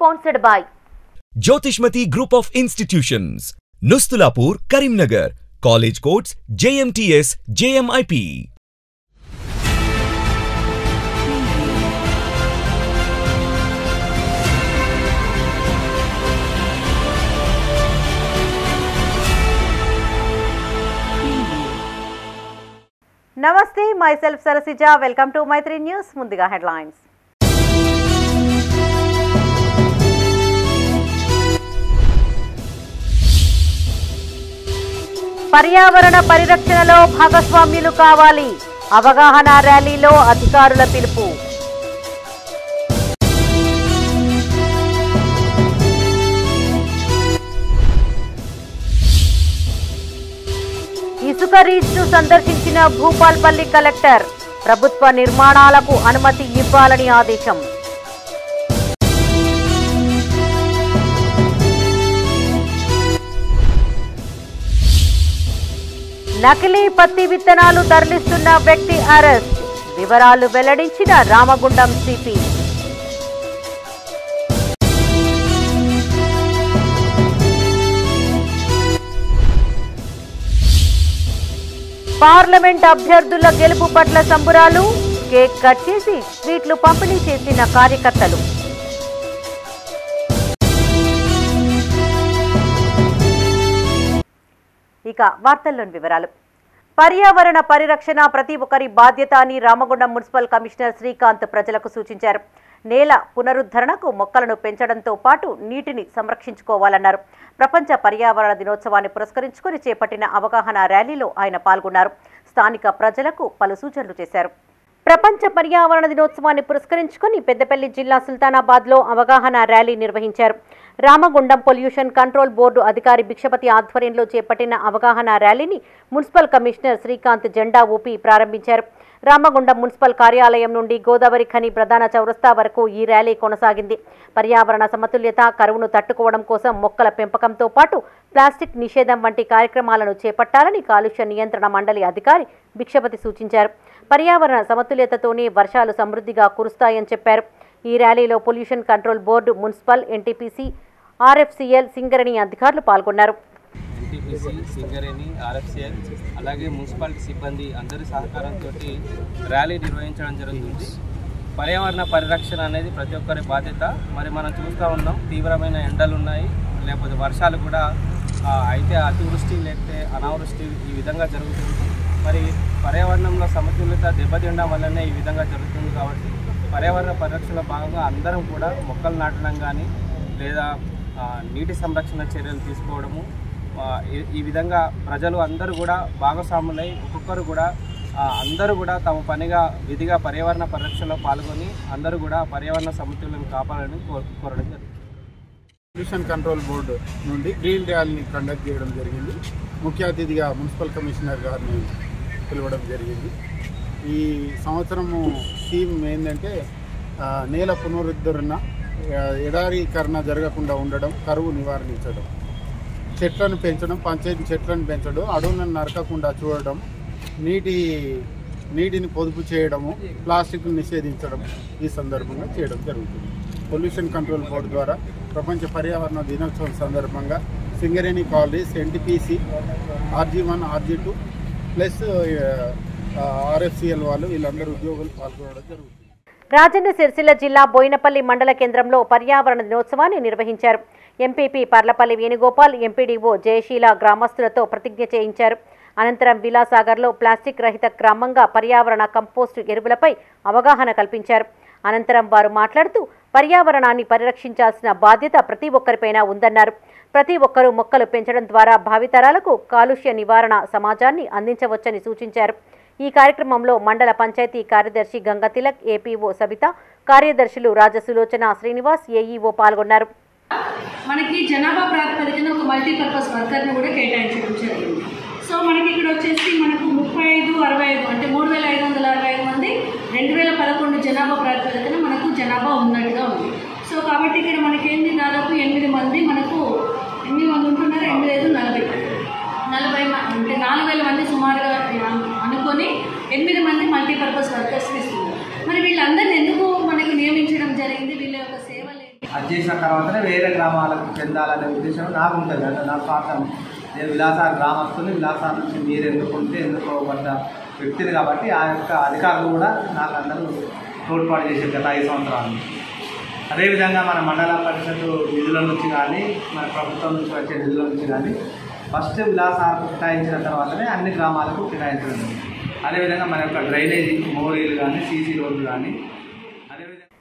sponsored by Jyotishmati Group of Institutions, Nustulapur, Karimnagar. College codes JMTS, JMIP. Namaste, myself Sarasija. Welcome to Maitri News. Mundiga headlines. పర్యావరణ పరిరక్షణలో భాగస్వామ్యులు కావాలి. అవగాహన ర్యాలీలో అధికారుల పిలుపు. ఇసుక రీచ్ను సందర్శించిన భూపాల్పల్లి కలెక్టర్. ప్రభుత్వ నిర్మాణాలకు అనుమతి ఇవ్వాలని ఆదేశం. నకిలీ పత్తి విత్తనాలు తరలిస్తున్న వ్యక్తి అరెస్ట్. వివరాలు వెల్లడించిన రామగుండం సిపి. పార్లమెంట్ అభ్యర్థుల గెలుపు పట్ల సంబురాలు. కేక్ కట్ చేసి స్వీట్లు పంపిణీ చేసిన కార్యకర్తలు. ఇక వార్తల్లోని వివరాలు. పర్యావరణ పరిరక్షణ ప్రతి ఒక్కరి బాధ్యత అని రామగుండం మున్సిపల్ కమిషనర్ శ్రీకాంత్ ప్రజలకు సూచించారు. నేల పునరుద్ధరణకు మొక్కలను పెంచడంతో పాటు నీటిని సంరక్షించుకోవాలన్నారు. ప్రపంచ పర్యావరణ దినోత్సవాన్ని పురస్కరించుకుని చేపట్టిన అవగాహన ర్యాలీలో ఆయన పాల్గొన్నారు. స్థానిక ప్రజలకు పలు సూచనలు చేశారు. ప్రపంచ పర్యావరణ దినోత్సవాన్ని పురస్కరించుకుని పెద్దపల్లి జిల్లా సుల్తానాబాద్లో అవగాహన ర్యాలీ నిర్వహించారు. రామగుండం పొల్యూషన్ కంట్రోల్ బోర్డు అధికారి భిక్షపతి ఆధ్వర్యంలో చేపట్టిన అవగాహన ర్యాలీని మున్సిపల్ కమిషనర్ శ్రీకాంత్ జెండా ఊపి ప్రారంభించారు. రామగుండం మున్సిపల్ కార్యాలయం నుండి గోదావరి ఖని ప్రధాన చౌరస్తా వరకు ఈ ర్యాలీ కొనసాగింది. పర్యావరణ సమతుల్యత, కరువును తట్టుకోవడం కోసం మొక్కల పెంపకంతో పాటు ప్లాస్టిక్ నిషేధం వంటి కార్యక్రమాలను చేపట్టాలని కాలుష్య నియంత్రణ మండలి అధికారి భిక్షపతి సూచించారు. పర్యావరణ సమతుల్యతతోనే వర్షాలు సమృద్ధిగా కురుస్తాయని చెప్పారు. ఈ ర్యాలీలో pollution control board, municipal, NTPC, RFCL, Singareni అధికారులు పాల్గొన్నారు. ఎన్టీపీసీ, సింగరేణి, ఆర్ఎఫ్సిఎల్ అలాగే మున్సిపాలిటీ సిబ్బంది అందరి సహకారంతో ర్యాలీ నిర్వహించడం జరుగుతుంది. పర్యావరణ పరిరక్షణ అనేది ప్రతి ఒక్కరి బాధ్యత. మరి మనం చూస్తూ ఉన్నాం, తీవ్రమైన ఎండలు ఉన్నాయి, లేకపోతే వర్షాలు కూడా అయితే అతివృష్టి లేకపోతే అనావృష్టి ఈ విధంగా జరుగుతుంది. మరి పర్యావరణంలో సమతుల్యత దెబ్బతినడం వల్లనే ఈ విధంగా జరుగుతుంది. కాబట్టి పర్యావరణ పరిరక్షణలో భాగంగా అందరం కూడా మొక్కలు నాటడం కానీ లేదా నీటి సంరక్షణ చర్యలు తీసుకోవడము, ఈ విధంగా ప్రజలు అందరూ కూడా భాగస్వాములై ఒక్కొక్కరు కూడా అందరూ కూడా తమ పనిగా విధిగా పర్యావరణ పరిరక్షణలో పాల్గొని అందరూ కూడా పర్యావరణ సమతుల్యతను కాపాడాలని కోరడం జరిగింది. పొల్యూషన్ కంట్రోల్ బోర్డు నుండి గ్రీన్ ర్యాలీని కండక్ట్ చేయడం జరిగింది. ముఖ్య అతిథిగా మున్సిపల్ కమిషనర్ గారిని పిలవడం జరిగింది. ఈ సంవత్సరము థీమ్ ఏంటంటే నేల పునరుద్ధరణ, ఎడారీకరణ జరగకుండా ఉండడం, కరువు నివారించడం, చెట్లను పెంచడం, పంచాయతీ చెట్లను పెంచడం, అడవులను నరకకుండా చూడడం, నీటిని పొదుపు చేయడము, ప్లాస్టిక్ను నిషేధించడం ఈ సందర్భంగా చేయడం జరుగుతుంది. పొల్యూషన్ కంట్రోల్ బోర్డు ద్వారా ప్రపంచ పర్యావరణ దినోత్సవం సందర్భంగా Singareni colonies, NTPC, RG1, RG2 plus RFCL వాళ్ళు వీళ్ళందరూ ఉద్యోగులు పాల్గొనడం జరుగుతుంది. రాజన్న సిరిసిల్ల జిల్లా బోయినపల్లి మండల కేంద్రంలో పర్యావరణ దినోత్సవాన్ని నిర్వహించారు. ఎంపీపీ పర్లపల్లి వేణుగోపాల్, ఎంపీడీఓ జయశీల గ్రామస్తులతో ప్రతిజ్ఞ చేయించారు. అనంతరం విలాసాగర్లో ప్లాస్టిక్ రహిత గ్రామంగా పర్యావరణ కంపోస్టు ఎరువులపై అవగాహన కల్పించారు. అనంతరం వారు మాట్లాడుతూ పర్యావరణాన్ని పరిరక్షించాల్సిన బాధ్యత ప్రతి ఒక్కరిపైన ఉందన్నారు. ప్రతి ఒక్కరూ మొక్కలు పెంచడం ద్వారా భావితరాలకు కాలుష్య నివారణ సమాజాన్ని అందించవచ్చని సూచించారు. ఈ కార్యక్రమంలో మండల పంచాయతీ కార్యదర్శి గంగతిలక్, ఏపీఓ సబిత, కార్యదర్శులు రాజసులోచన, శ్రీనివాస్, ఏఈఓ పాల్గొన్నారు. మనకి జనాభా ప్రాతిపదికన ఒక మల్టీపర్పస్ వర్కర్ని కూడా కేటాయించడం జరిగింది. సో మనకి ఇక్కడ వచ్చేసి మనకు 3565 అంటే 3565 మంది 2011 జనాభా ప్రాతిపదికన మనకు జనాభా ఉన్నట్టుగా ఉంది. సో కాబట్టి ఇక్కడ మనకేంది దాదాపు 8 మంది మనకు 8 మంది ఉంటున్నారు. 40 అంటే 4000 మంది సుమారుగా అనుకొని 8 మంది మల్టీపర్పస్ వర్కర్స్ని ఇస్తున్నారు. మరి వీళ్ళందరినీ ఎందుకు మనకు నియమించడం జరిగింది? వీళ్ళ యొక్క సేవలు అది చేసిన తర్వాతనే వేరే గ్రామాలకు చెందాలనే ఉద్దేశం నాకు ఉంటుంది. అంటే నా స్వార్థం, నేను విలాసార్ గ్రామస్తుని, విలాసార్ నుంచి మీరు ఎన్నుకోబడ్డ వ్యక్తిని కాబట్టి ఆ యొక్క అధికారులు కూడా నాకు అందరూ తోడ్పాటు చేసే గత 5 సంవత్సరాలు. అదేవిధంగా మన మండల పరిషత్ నిధుల నుంచి కానీ మన ప్రభుత్వం నుంచి వచ్చే నిధుల నుంచి కానీ ఫస్ట్ విలాసాలకు కేటాయించిన తర్వాతనే అన్ని గ్రామాలకు కేటాయించడం. అదేవిధంగా మన యొక్క డ్రైనేజీ మోరీలు కానీ సీసీ రోడ్లు కానీ.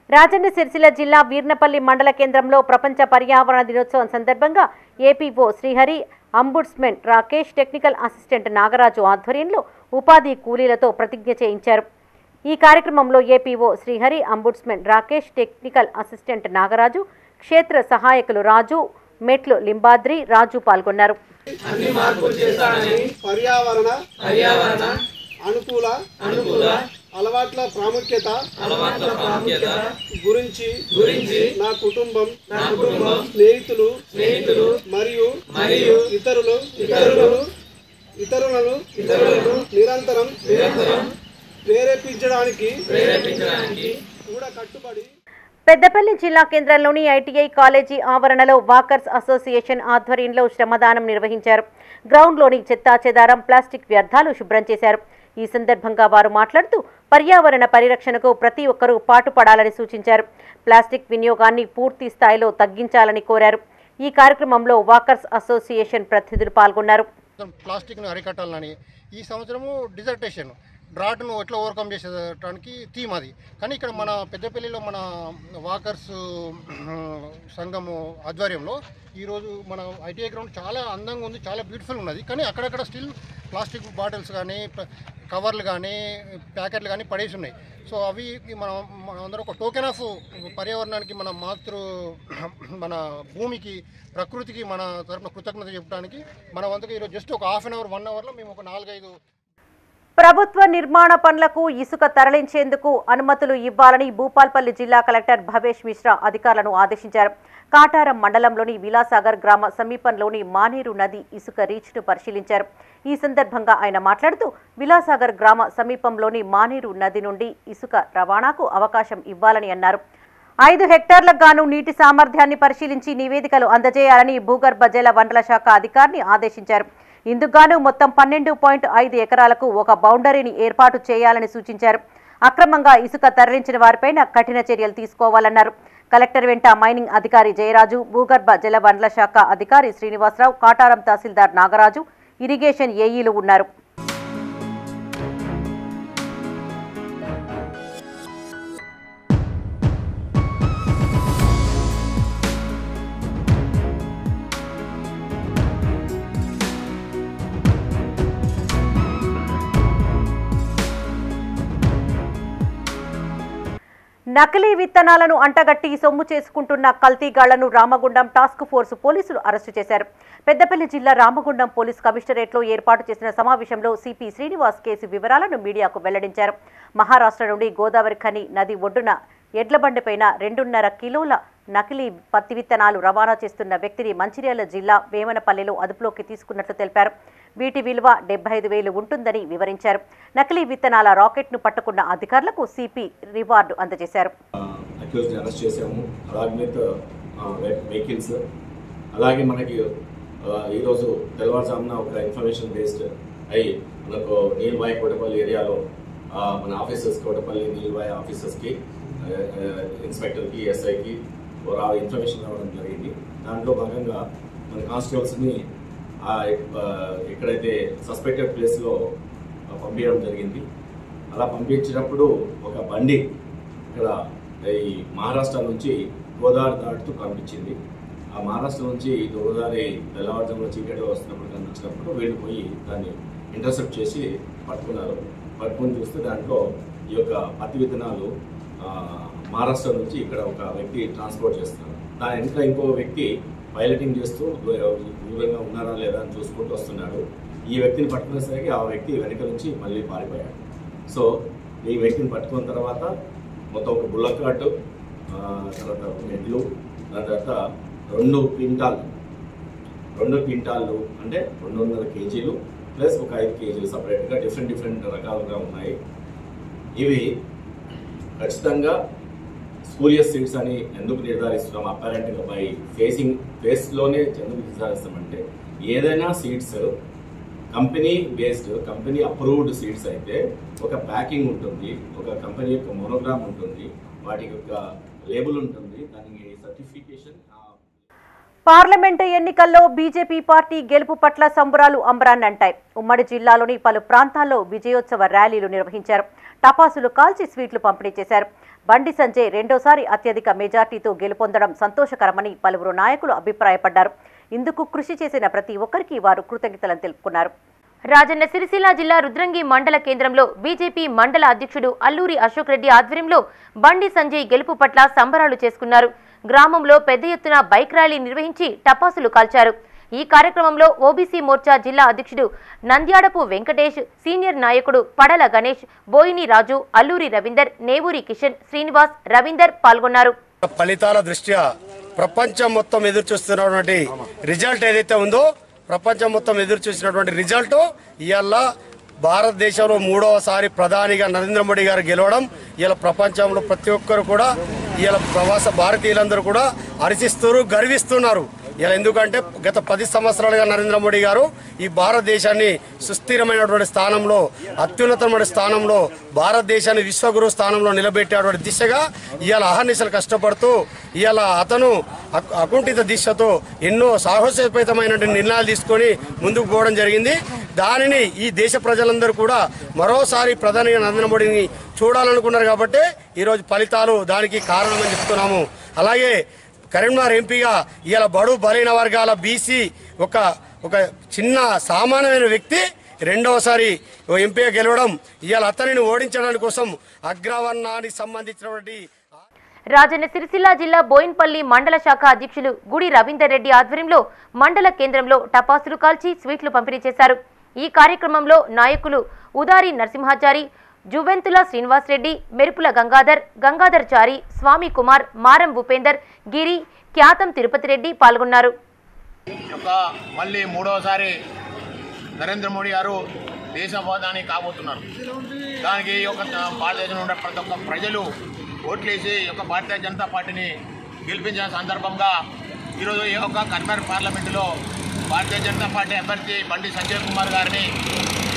రాజన్న సిరిసిల్ల జిల్లా వీర్నపల్లి మండల కేంద్రంలో ప్రపంచ పర్యావరణ దినోత్సవం సందర్భంగా APO Srihari, ombudsmen Rakesh, technical assistant Nagaraju ఆధ్వర్యంలో ఉపాధి కూలీలతో ప్రతిజ్ఞ చేయించారు. ఈ కార్యక్రమంలో APO Srihari, ombudsmen Rakesh, technical assistant Nagaraju, క్షేత్ర సహాయకులు రాజు, మెట్లు లింబాద్రి, రాజు పాల్గొన్నారు. పర్యావరణ అనుకూల అలవాట్ల ప్రాముఖ్యత గురించి నా కుటుంబం స్నేహితులు మరియు ఇతరులను నిరంతరం ప్రేరేపించడానికి కూడా కట్టుబడి. పెద్దపల్లి జిల్లా కేంద్రంలోని ఐటీఐ కాలేజీ ఆవరణలో వాకర్స్ అసోసియేషన్ ఆధ్వర్యంలో శ్రమదానం నిర్వహించారు. గ్రౌండ్లోని చెత్తాచెదారం, ప్లాస్టిక్ వ్యర్థాలు శుభ్రం చేశారు. ఈ సందర్భంగా వారు మాట్లాడుతూ పర్యావరణ పరిరక్షణకు ప్రతి ఒక్కరూ పాటుపడాలని సూచించారు. ప్లాస్టిక్ వినియోగాన్ని పూర్తి స్థాయిలో తగ్గించాలని కోరారు. ఈ కార్యక్రమంలో వాకర్స్ అసోసియేషన్ ప్రతినిధులు పాల్గొన్నారు. ప్లాస్టిక్ను అరికట్టాలని ఈ సంవత్సరము డిజర్టేషన్ డ్రాట్ను ఎట్లా ఓవర్కమ్ చేసేటానికి థీమ్ అది. కానీ ఇక్కడ మన పెద్దపల్లిలో మన వాకర్స్ సంఘము ఆధ్వర్యంలో ఈరోజు మన ఐటీఐ గ్రౌండ్ చాలా అందంగా ఉంది, చాలా బ్యూటిఫుల్ ఉన్నది. కానీ అక్కడక్కడ స్టిల్ ప్లాస్టిక్ బాటిల్స్ కానీ కవర్లు కానీ ప్యాకెట్లు కానీ పడేసి ఉన్నాయి. సో అవి మనందరం ఒక టోకెన్ ఆఫ్ పర్యావరణానికి, మన భూమికి, ప్రకృతికి మన తరపున కృతజ్ఞత చెప్పడానికి మన వంతుగా ఈరోజు జస్ట్ ఒక హాఫ్ అన్ అవర్ 1 అవర్లో మేము ఒక 4-5 ప్రభుత్వ నిర్మాణ పనులకు ఇసుక తరలించేందుకు అనుమతులు ఇవ్వాలని భూపాల్పల్లి జిల్లా కలెక్టర్ భవేష్ మిశ్రా అధికారులను ఆదేశించారు. కాటారం మండలంలోని విలాసాగర్ గ్రామ సమీపంలోని మానేరు నది ఇసుక రీచ్ను పరిశీలించారు. ఈ సందర్భంగా ఆయన మాట్లాడుతూ విలాసాగర్ గ్రామ సమీపంలోని మానేరు నది నుండి ఇసుక రవాణాకు అవకాశం ఇవ్వాలని అన్నారు. 5 హెక్టార్లకు గాను నీటి సామర్థ్యాన్ని పరిశీలించి నివేదికలు అందజేయాలని భూగర్భ జల వనరుల శాఖ అధికారిని ఆదేశించారు. ఇందుకుగాను మొత్తం 12.5 ఎకరాలకు ఒక బౌండరీని ఏర్పాటు చేయాలని సూచించారు. అక్రమంగా ఇసుక తరలించిన వారిపైన కఠిన చర్యలు తీసుకోవాలన్నారు. కలెక్టర్ వెంట మైనింగ్ అధికారి జయరాజు, భూగర్భ జల వనరుల శాఖ అధికారి శ్రీనివాసరావు, కాటారం తహసీల్దార్ నాగరాజు, ఇరిగేషన్ ఏఈలు ఉన్నారు. నకిలీ విత్తనాలను అంటగట్టి సొమ్ము చేసుకుంటున్న కల్తీగాళ్లను రామగుండం టాస్క్ ఫోర్స్ పోలీసులు అరెస్టు చేశారు. పెద్దపల్లి జిల్లా రామగుండం పోలీస్ కమిషనరేట్లో ఏర్పాటు చేసిన సమావేశంలో సిపి శ్రీనివాస్ కేసు వివరాలను మీడియాకు వెల్లడించారు. మహారాష్ట్ర నుండి గోదావరి ఖని నది ఒడ్డున ఎడ్లబండిపైన 2.5 కిలోల నకిలీ పత్తి విత్తనాలు రవాణా చేస్తున్న వ్యక్తిని మంచిర్యాల జిల్లా వేమనపల్లిలో అదుపులోకి తీసుకున్నట్లు తెలిపారు. వీటి విలువ 75,000 ఉంటుందని వివరించారు. నకిలీ విత్తనాల రాకెట్ను పట్టుకున్న అధికారులకు సిపి రివార్డు అందజేశారు. అలాగే మనకి ఈరోజు తెల్లవారుజామున ఒక ఇన్ఫర్మేషన్ బేస్డ్ అయ్యి మనకు నీల్వాయి కోటపల్లి ఏరియాలో మన ఆఫీసర్స్ కోటపల్లి నీల్వాయి ఆఫీసర్స్కి, ఇన్స్పెక్టర్కి, ఎస్ఐకి ఇన్ఫర్మేషన్ రావడం జరిగింది. దాంట్లో భాగంగా మన కానిస్టేబుల్స్ని ఎక్కడైతే సస్పెక్టెడ్ ప్లేస్లో పంపించడం జరిగింది. అలా పంపించినప్పుడు ఒక బండి ఇక్కడ ఈ మహారాష్ట్ర నుంచి గోదావరి దాటుతూ కనిపించింది. ఆ మహారాష్ట్ర నుంచి గోదావరి తెల్లవారుజామున చీకటిలో వస్తున్నప్పుడు కనిపించినప్పుడు వీళ్ళు పోయి దాన్ని ఇంటర్సెప్ట్ చేసి పట్టుకున్నారు. పట్టుకుని చూస్తే దాంట్లో ఈ యొక్క పత్తి విత్తనాలు మహారాష్ట్ర నుంచి ఇక్కడ ఒక వ్యక్తి ట్రాన్స్పోర్ట్ చేస్తున్నారు. దాని వెనుక ఇంకో వ్యక్తి పైలటింగ్ చేస్తూ దూరంగా ఉన్నారా లేదా అని చూసుకుంటూ వస్తున్నాడు. ఈ వ్యక్తిని పట్టుకునేసరికి ఆ వ్యక్తి వెనక నుంచి మళ్ళీ పారిపోయాడు. సో ఈ వ్యక్తిని పట్టుకున్న తర్వాత మొత్తం ఒక బుల్లక్ కార్టు, తర్వాత మెడ్లు, దాని తర్వాత 2 క్వింటాళ్ళు అంటే 200 కేజీలు ప్లస్ ఒక 5 కేజీలు సపరేట్గా డిఫరెంట్ రకాలుగా ఉన్నాయి. ఇవి ఖచ్చితంగా స్పూరియస్ సీడ్స్ అని ఎందుకు నిర్ధారిస్తున్నాం? అపారెంట్గా బై ఫేస్లోనే ఎందుకు నిర్ధారిస్తామంటే ఏదైనా seeds company based, company approved seeds అయితే ఒక ప్యాకింగ్ ఉంటుంది, ఒక కంపెనీ యొక్క మోనోగ్రామ్ ఉంటుంది, వాటి యొక్క లేబుల్ ఉంటుంది, దానికి సర్టిఫికేషన్. పార్లమెంటు ఎన్నికల్లో బీజేపీ పార్టీ గెలుపు పట్ల సంబరాలు అంబరాన్నంటాయి. ఉమ్మడి జిల్లాలోని పలు ప్రాంతాల్లో విజయోత్సవ ర్యాలీలు నిర్వహించారు. టపాసులు కాల్చి స్వీట్లు పంపిణీ చేశారు. బండి సంజయ్ రెండోసారి అత్యధిక మెజార్టీతో గెలుపొందడం సంతోషకరమని పలువురు నాయకులు అభిప్రాయపడ్డారు. ఇందుకు కృషి చేసిన ప్రతి ఒక్కరికి వారు కృతజ్ఞతలను తెలుపుకున్నారు. రాజన్న సిరిసిల్ల జిల్లా రుద్రంగి మండల కేంద్రంలో బీజేపీ మండల అధ్యక్షుడు అల్లూరి అశోక్ రెడ్డి ఆధ్వర్యంలో బండి సంజయ్ గెలుపు పట్ల సంబరాలు చేసుకున్నారు. గ్రామంలో పెద్ద ఎత్తున బైక్ ర్యాలీ నిర్వహించి టపాసులు కాల్చారు. ఈ కార్యక్రమంలో ఓబీసీ మోర్చా జిల్లా అధ్యక్షుడు నంద్యాడపు వెంకటేష్, సీనియర్ నాయకుడు పడల గణేష్, బోయిని రాజు, అల్లూరి రవీందర్, నేవూరి కిషన్, శ్రీనివాస్, రవీందర్ పాల్గొన్నారు. ఫలితాల దృష్ట్యా ప్రపంచం మొత్తం ఎదురు చూస్తున్నటువంటి రిజల్ట్ ఏదైతే ఉందో, ప్రపంచం మొత్తం ఎదురు చూసినటువంటి రిజల్ట్ ఇవాళ భారతదేశంలో 3వసారి ప్రధానిగా నరేంద్ర మోడీ గారు గెలవడం ఇలా ప్రపంచంలో ప్రతి ఒక్కరు కూడా ఇలా ప్రవాస భారతీయులందరూ కూడా హర్షిస్తున్నారు, గర్విస్తున్నారు. ఇలా ఎందుకంటే గత 10 సంవత్సరాలుగా నరేంద్ర మోడీ గారు ఈ భారతదేశాన్ని సుస్థిరమైనటువంటి స్థానంలో, అత్యున్నతమైన స్థానంలో, భారతదేశాన్ని విశ్వగురు స్థానంలో నిలబెట్టేటువంటి దిశగా ఇవాళ అహర్నిశలు కష్టపడుతూ ఇవాళ అతను అకుంఠిత దిశతో ఎన్నో సాహసోపేతమైనటువంటి నిర్ణయాలు తీసుకొని ముందుకు పోవడం జరిగింది. దానిని ఈ దేశ ప్రజలందరూ కూడా మరోసారి ప్రధానిగా నరేంద్ర మోడీని చూడాలనుకున్నారు కాబట్టి ఈరోజు ఫలితాలు దానికి కారణమని చెప్తున్నాము. అలాగే కరీంనగర్ ఎంపీగా ఇవాళ బడు బలైన వర్గాల బీసీ ఒక చిన్న సామాన్యమైన వ్యక్తి రెండవసారి ఎంపీగా గెలవడం, ఇవాళ అతనిని ఓడించడానికి కోసం అగ్రవర్ణానికి సంబంధించినటువంటి రాజన్న సిరిసిల్ల జిల్లా బోయిన్పల్లి మండల శాఖ అధ్యక్షులు గుడి రవీందర్ రెడ్డి ఆధ్వర్యంలో మండల కేంద్రంలో టపాసులు కాల్చి స్వీట్లు పంపిణీ చేశారు. ఈ కార్యక్రమంలో నాయకులు ఉదారి నరసింహాచారి, జువెంతుల శ్రీనివాస్ రెడ్డి, మెరుపుల గంగాధర్ చారి, స్వామి కుమార్, మారం భూపేందర్, గిరి, ఖ్యాతం తిరుపతి రెడ్డి పాల్గొన్నారు. మళ్ళీ 3వసారి నరేంద్ర మోడీ గారు దేశ ప్రధాని కాబోతున్నారు. దానికి భారతదేశంలో ఉన్న ప్రతి ఒక్క ప్రజలు ఓట్లేసి భారతీయ జనతా పార్టీని గెలిపించిన సందర్భంగా ఈరోజు ఈ కరీంనగర్ పార్లమెంటులో భారతీయ జనతా పార్టీ అభ్యర్థి బండి సంజయ్ కుమార్ గారిని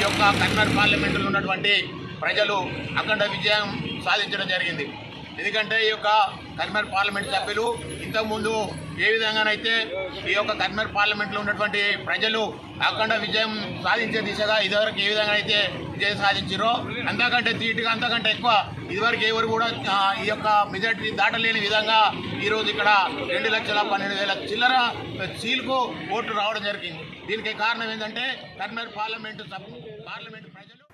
ఈ కరీంనగర్ పార్లమెంటులో ఉన్నటువంటి ప్రజలు అఖండ విజయం సాధించడం జరిగింది. ఎందుకంటే ఈ కరీంనగర్ పార్లమెంట్ సభ్యులు ఇంతకుముందు ఏ విధంగానైతే ఈ కరీంనగర్ పార్లమెంట్లో ఉన్నటువంటి ప్రజలు అఖండ విజయం సాధించే దిశగా ఇదివరకు ఏ విధంగా అయితే విజయం సాధించారో అంతకంటే ధీటుగా, అంతకంటే ఎక్కువ ఇదివరకు ఎవరు కూడా ఈ మెజార్టీ దాటలేని విధంగా ఈరోజు ఇక్కడ 2,12,000 చిల్లర సీల్కు ఓట్లు రావడం జరిగింది. దీనికి కారణం ఏంటంటే కరీంనగర్ పార్లమెంటు ప్రజలు.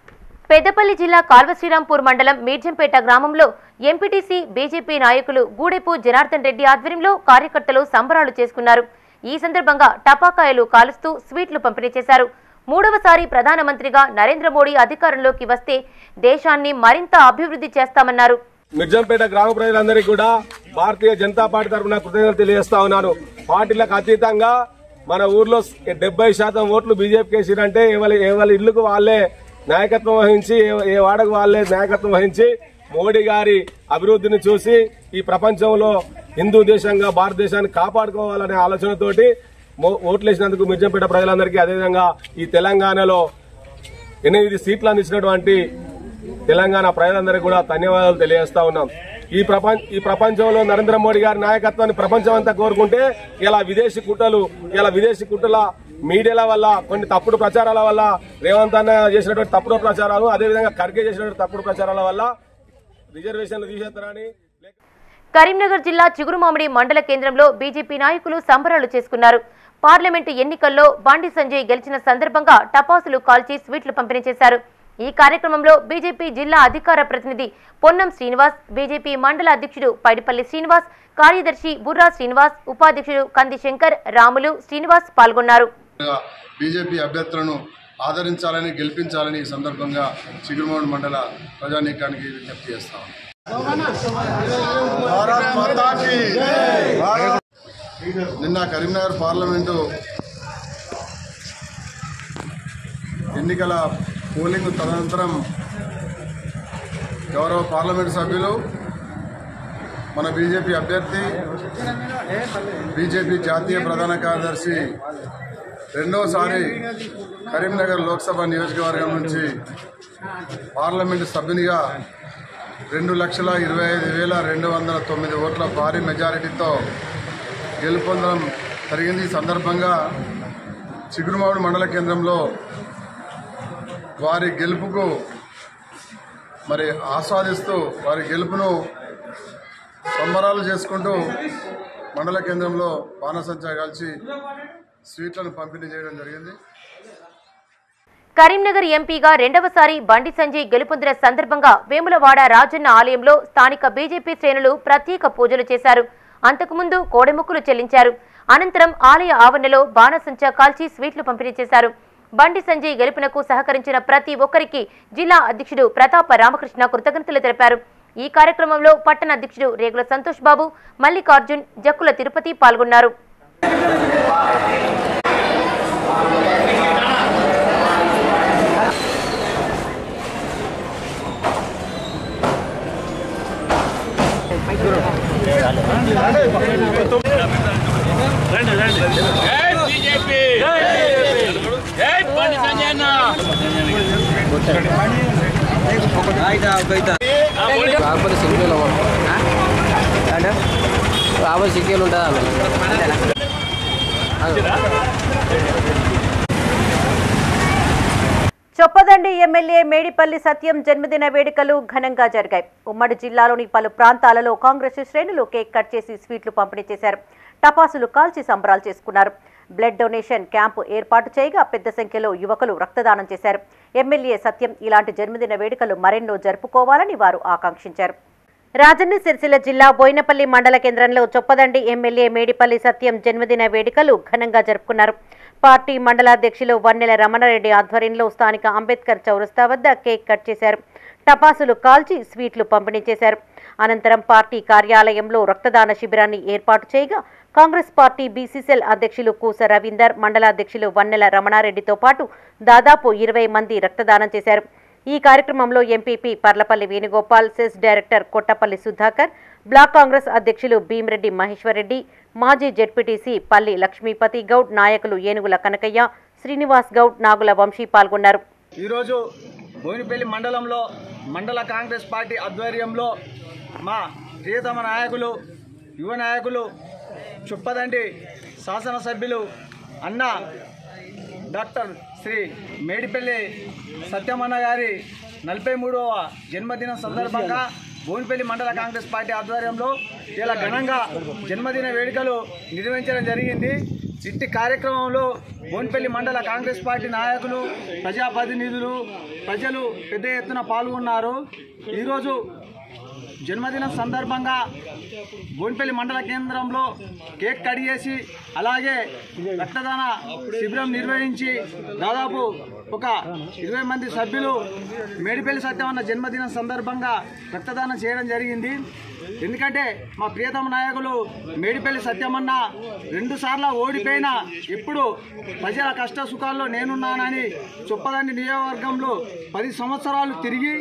పెద్దపల్లి జిల్లా కాల్వశ్రీరాంపూర్ మండలం మీర్జంపేట గ్రామంలో ఎంపీటీసీ బీజేపీ నాయకులు గూడెపు జనార్దన్ రెడ్డి ఆధ్వర్యంలో కార్యకర్తలు సంబరాలు చేసుకున్నారు. ఈ సందర్భంగా టపాకాయలు కాలుస్తూ స్వీట్లు పంపిణీ చేశారు. 3వసారి ప్రధానమంత్రిగా నరేంద్ర మోడీ అధికారంలోకి వస్తే దేశాన్ని మరింత అభివృద్ధి చేస్తామన్నారు. మిర్జంపేట గ్రామ ప్రజలందరికీ కూడా భారతీయ జనతా పార్టీ తరఫున కృతజ్ఞతలు తెలియజేస్తా ఉన్నాను. పార్టీలకు అతీతంగా మన ఊర్లో 70% ఓట్లు బీజేపీకి వేసిరంటే ఎవరి ఇళ్లకు వాళ్లే నాయకత్వం వహించి, ఏ వాడకు వాళ్లే నాయకత్వం వహించి మోడీ గారి అభివృద్ధిని చూసి ఈ ప్రపంచంలో హిందూ దేశంగా భారతదేశాన్ని కాపాడుకోవాలనే ఆలోచనతోటి ఓట్లేసినందుకు మిర్జంపేట ప్రజలందరికీ, అదేవిధంగా ఈ తెలంగాణలో 8 సీట్లు అందించినటువంటి తెలంగాణ ప్రజలందరికీ కూడా ధన్యవాదాలు తెలియజేస్తా ఉన్నాం. ఈ ప్రపంచంలో నరేంద్ర మోడీ గారి నాయకత్వాన్ని ప్రపంచం అంతా కోరుకుంటే ఇలా విదేశీ కుట్రల మీడియాల వల్ల, కొన్ని తప్పుడు ప్రచారాల వల్ల, రేవంత్ అన్న చేసినటువంటి తప్పుడు ప్రచారాలు, అదేవిధంగా ఖర్గే చేసినటువంటి తప్పుడు ప్రచారాల వల్ల రిజర్వేషన్లు తీసేస్తారని. కరీంనగర్ జిల్లా చిగురుమామిడి మండల కేంద్రంలో బీజేపీ నాయకులు సంబరాలు చేసుకున్నారు. పార్లమెంటు ఎన్నికల్లో బండి సంజయ్ గెలిచిన సందర్భంగా టపాసులు కాల్చి స్వీట్లు పంపిణీ చేశారు. ఈ కార్యక్రమంలో బీజేపీ జిల్లా అధికార ప్రతినిధి పొన్నం శ్రీనివాస్, బీజేపీ మండల అధ్యక్షుడు పైడిపల్లి శ్రీనివాస్, కార్యదర్శి బుర్రా శ్రీనివాస్, ఉపాధ్యక్షుడు కంది శంకర్, రాములు, శ్రీనివాస్ పాల్గొన్నారు. బీజేపీ అభ్యర్థులను ఆదరించాలని, గెలిపించాలని ఈ సందర్భంగా చిగురుమామిడి మండల ప్రజానీకానికి విజ్ఞప్తి చేస్తాం. నిన్న కరీంనగర్ పార్లమెంటు ఎన్నికల పోలింగ్ తదనంతరం గౌరవ పార్లమెంటు సభ్యులు మన బీజేపీ అభ్యర్థి బీజేపీ జాతీయ ప్రధాన కార్యదర్శి రెండోసారి కరీంనగర్ లోక్సభ నియోజకవర్గం నుంచి పార్లమెంటు సభ్యునిగా 2,25,209 ఓట్ల భారీ మెజారిటీతో గెలుపొందడం జరిగింది. ఈ సందర్భంగా చిగురుమామిడి మండల కేంద్రంలో వారి గెలుపుకు మరి ఆస్వాదిస్తూ వారి గెలుపును సంబరాలు చేసుకుంటూ మండల కేంద్రంలో బాణసంచా కాల్చి స్వీట్లను పంపిణీ చేయడం జరిగింది. కరీంనగర్ ఎంపీగా రెండవసారి బండి సంజయ్ గెలుపొందిన సందర్భంగా వేములవాడ రాజన్న ఆలయంలో స్థానిక బీజేపీ శ్రేణులు ప్రత్యేక పూజలు చేశారు. అంతకుముందు కోడెముక్కులు చెల్లించారు. అనంతరం ఆలయ ఆవరణలో బాణసంచా కాల్చి స్వీట్లు పంపిణీ చేశారు. బండి సంజయ్ గెలుపునకు సహకరించిన ప్రతి ఒక్కరికి జిల్లా అధ్యక్షుడు ప్రతాప రామకృష్ణ కృతజ్ఞతలు తెలిపారు. ఈ కార్యక్రమంలో పట్టణ అధ్యక్షుడు రేగుల సంతోష్ బాబు, మల్లికార్జున్, జక్కుల తిరుపతి పాల్గొన్నారు. చొప్పదండి ఎమ్మెల్యే మేడిపల్లి సత్యం జన్మదిన వేడుకలు ఘనంగా జరిగాయి. ఉమ్మడి జిల్లాలోని పలు ప్రాంతాలలో కాంగ్రెస్ శ్రేణులు కేక్ కట్ చేసి స్వీట్లు పంపిణీ చేశారు. టపాసులు కాల్చి సంబరాలు చేసుకున్నారు. బ్లడ్ డొనేషన్ క్యాంపు ఏర్పాటు చేయగా పెద్ద సంఖ్యలో యువకులు రక్తదానం చేశారు. ఎమ్మెల్యే సత్యం ఇలాంటి జన్మదిన వేడుకలు మరెన్నో జరుపుకోవాలని వారు ఆకాంక్షించారు. రాజన్న సిరిసిల్ల జిల్లా బోయినపల్లి మండల కేంద్రంలో చొప్పదండి ఎమ్మెల్యే మేడిపల్లి సత్యం జన్మదిన వేడుకలు ఘనంగా జరుపుకున్నారు. పార్టీ మండలాధ్యక్షులు వన్నెల రమణారెడ్డి ఆధ్వర్యంలో స్థానిక అంబేద్కర్ చౌరస్తా వద్ద కేక్ కట్ చేశారు. టపాసులు కాల్చి స్వీట్లు పంపిణీ చేశారు. అనంతరం పార్టీ కార్యాలయంలో రక్తదాన శిబిరాన్ని ఏర్పాటు చేయగా కాంగ్రెస్ పార్టీ బీసీసీఎల్ అధ్యక్షులు కూస రవీందర్, మండలాధ్యక్షులు వన్నెల రమణారెడ్డితో పాటు దాదాపు 20 మంది రక్తదానం చేశారు. ఈ కార్యక్రమంలో MPP Parlapalli Venugopal, CESS director Kottapalli Sudhakar, block Congress అధ్యక్షులు భీమిరెడ్డి మహేశ్వరరెడ్డి, మాజీ జెడ్పీటీసీ పల్లి లక్ష్మీపతి గౌడ్, నాయకులు ఏనుగుల కనకయ్య, శ్రీనివాస్ గౌడ్, నాగుల వంశీ పాల్గొన్నారు. ఈరోజు బోయినపల్లి మండలంలో మండల కాంగ్రెస్ పార్టీ ఆధ్వర్యంలో మా ప్రియతమ నాయకులు, యువ నాయకులు, చొప్పదండి శాసనసభ్యులు అన్న డాక్టర్ శ్రీ మేడిపల్లి సత్యమన్న గారి 43వ జన్మదినం సందర్భంగా బోయినపల్లి మండల కాంగ్రెస్ పార్టీ ఆధ్వర్యంలో ఇలా ఘనంగా జన్మదిన వేడుకలు నిర్వహించడం జరిగింది. ఇట్టి కార్యక్రమంలో బోయినపల్లి మండల కాంగ్రెస్ పార్టీ నాయకులు, ప్రజాప్రతినిధులు, ప్రజలు పెద్ద ఎత్తున పాల్గొన్నారు. ఈరోజు జన్మదినం సందర్భంగా బోయినపల్లి మండల కేంద్రంలో కేక్ కట్ చేసి అలాగే రక్తదాన శిబిరం నిర్వహించి దాదాపు ఒక 20 మంది సభ్యులు మేడిపల్లి సత్యమన్న జన్మదినం సందర్భంగా రక్తదానం చేయడం జరిగింది. ఎందుకంటే మా ప్రియతమ నాయకులు మేడిపల్లి సత్యమన్న 2 సార్లు ఓడిపోయినా ఎప్పుడు ప్రజల కష్ట సుఖాల్లో నేనున్నానని చొప్పదండి నియోజకవర్గంలో 10 సంవత్సరాలు తిరిగి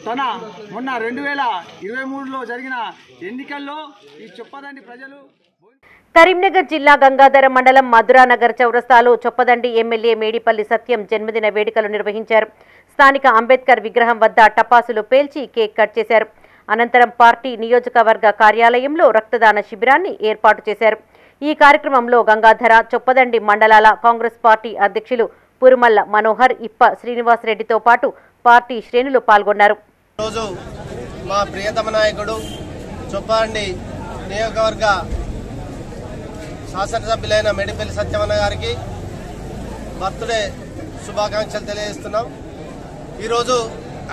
తన మొన్న 2023లో జరిగిన ఎన్నికల్లో ఈ చొప్పదండి ప్రజలు. కరీంనగర్ జిల్లా గంగాధర మండలం మధురానగర్ చౌరస్తాలో చొప్పదండి ఎమ్మెల్యే మేడిపల్లి సత్యం జన్మదిన వేడుకలు నిర్వహించారు. స్థానిక అంబేద్కర్ విగ్రహం వద్ద టపాసులు పేల్చి కేక్ కట్ చేశారు. అనంతరం పార్టీ నియోజకవర్గ కార్యాలయంలో రక్తదాన శిబిరాన్ని ఏర్పాటు చేశారు. ఈ కార్యక్రమంలో గంగాధర, చొప్పదండి మండలాల కాంగ్రెస్ పార్టీ అధ్యక్షులు పురుమల్ల మనోహర్, ఇప్ప శ్రీనివాసరెడ్డితో పాటు పార్టీ శ్రేణులు పాల్గొన్నారు. రోజు మా ప్రియతమ నాయకుడు చొప్పదండి నియోజకవర్గ శాసనసభ్యులైన మేడిపల్లి సత్యమన్న గారికి బర్త్డే శుభాకాంక్షలు తెలియజేస్తున్నాం. ఈరోజు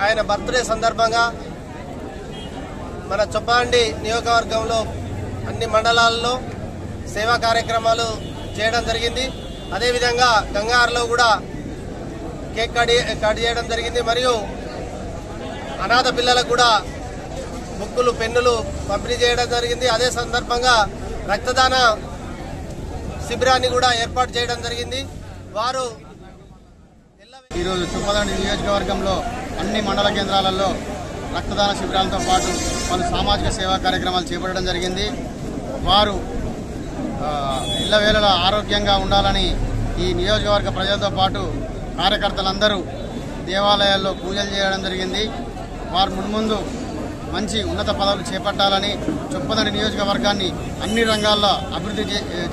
ఆయన బర్త్డే సందర్భంగా మన చొప్పదండి నియోజకవర్గంలో అన్ని మండలాల్లో సేవా కార్యక్రమాలు చేయడం జరిగింది. అదేవిధంగా గంగారలో కూడా కేక్ కట్ చేయడం జరిగింది. మరియు అనాథ పిల్లలకు కూడా బుక్కులు, పెన్నులు పంపిణీ చేయడం జరిగింది. అదే సందర్భంగా రక్తదాన శిబిరాన్ని కూడా ఏర్పాటు చేయడం జరిగింది. వారు ఈరోజు చొప్పదండి నియోజకవర్గంలో అన్ని మండల కేంద్రాలలో రక్తదాన శిబిరాలతో పాటు పలు సామాజిక సేవా కార్యక్రమాలు చేపట్టడం జరిగింది. వారు ఇళ్ళవేళలా ఆరోగ్యంగా ఉండాలని ఈ నియోజకవర్గ ప్రజలతో పాటు కార్యకర్తలందరూ దేవాలయాల్లో పూజలు చేయడం జరిగింది. వారు మున్ముందు మంచి ఉన్నత పదవులు చేపట్టాలని, చొప్పదండి నియోజకవర్గాన్ని అన్ని రంగాల్లో అభివృద్ధి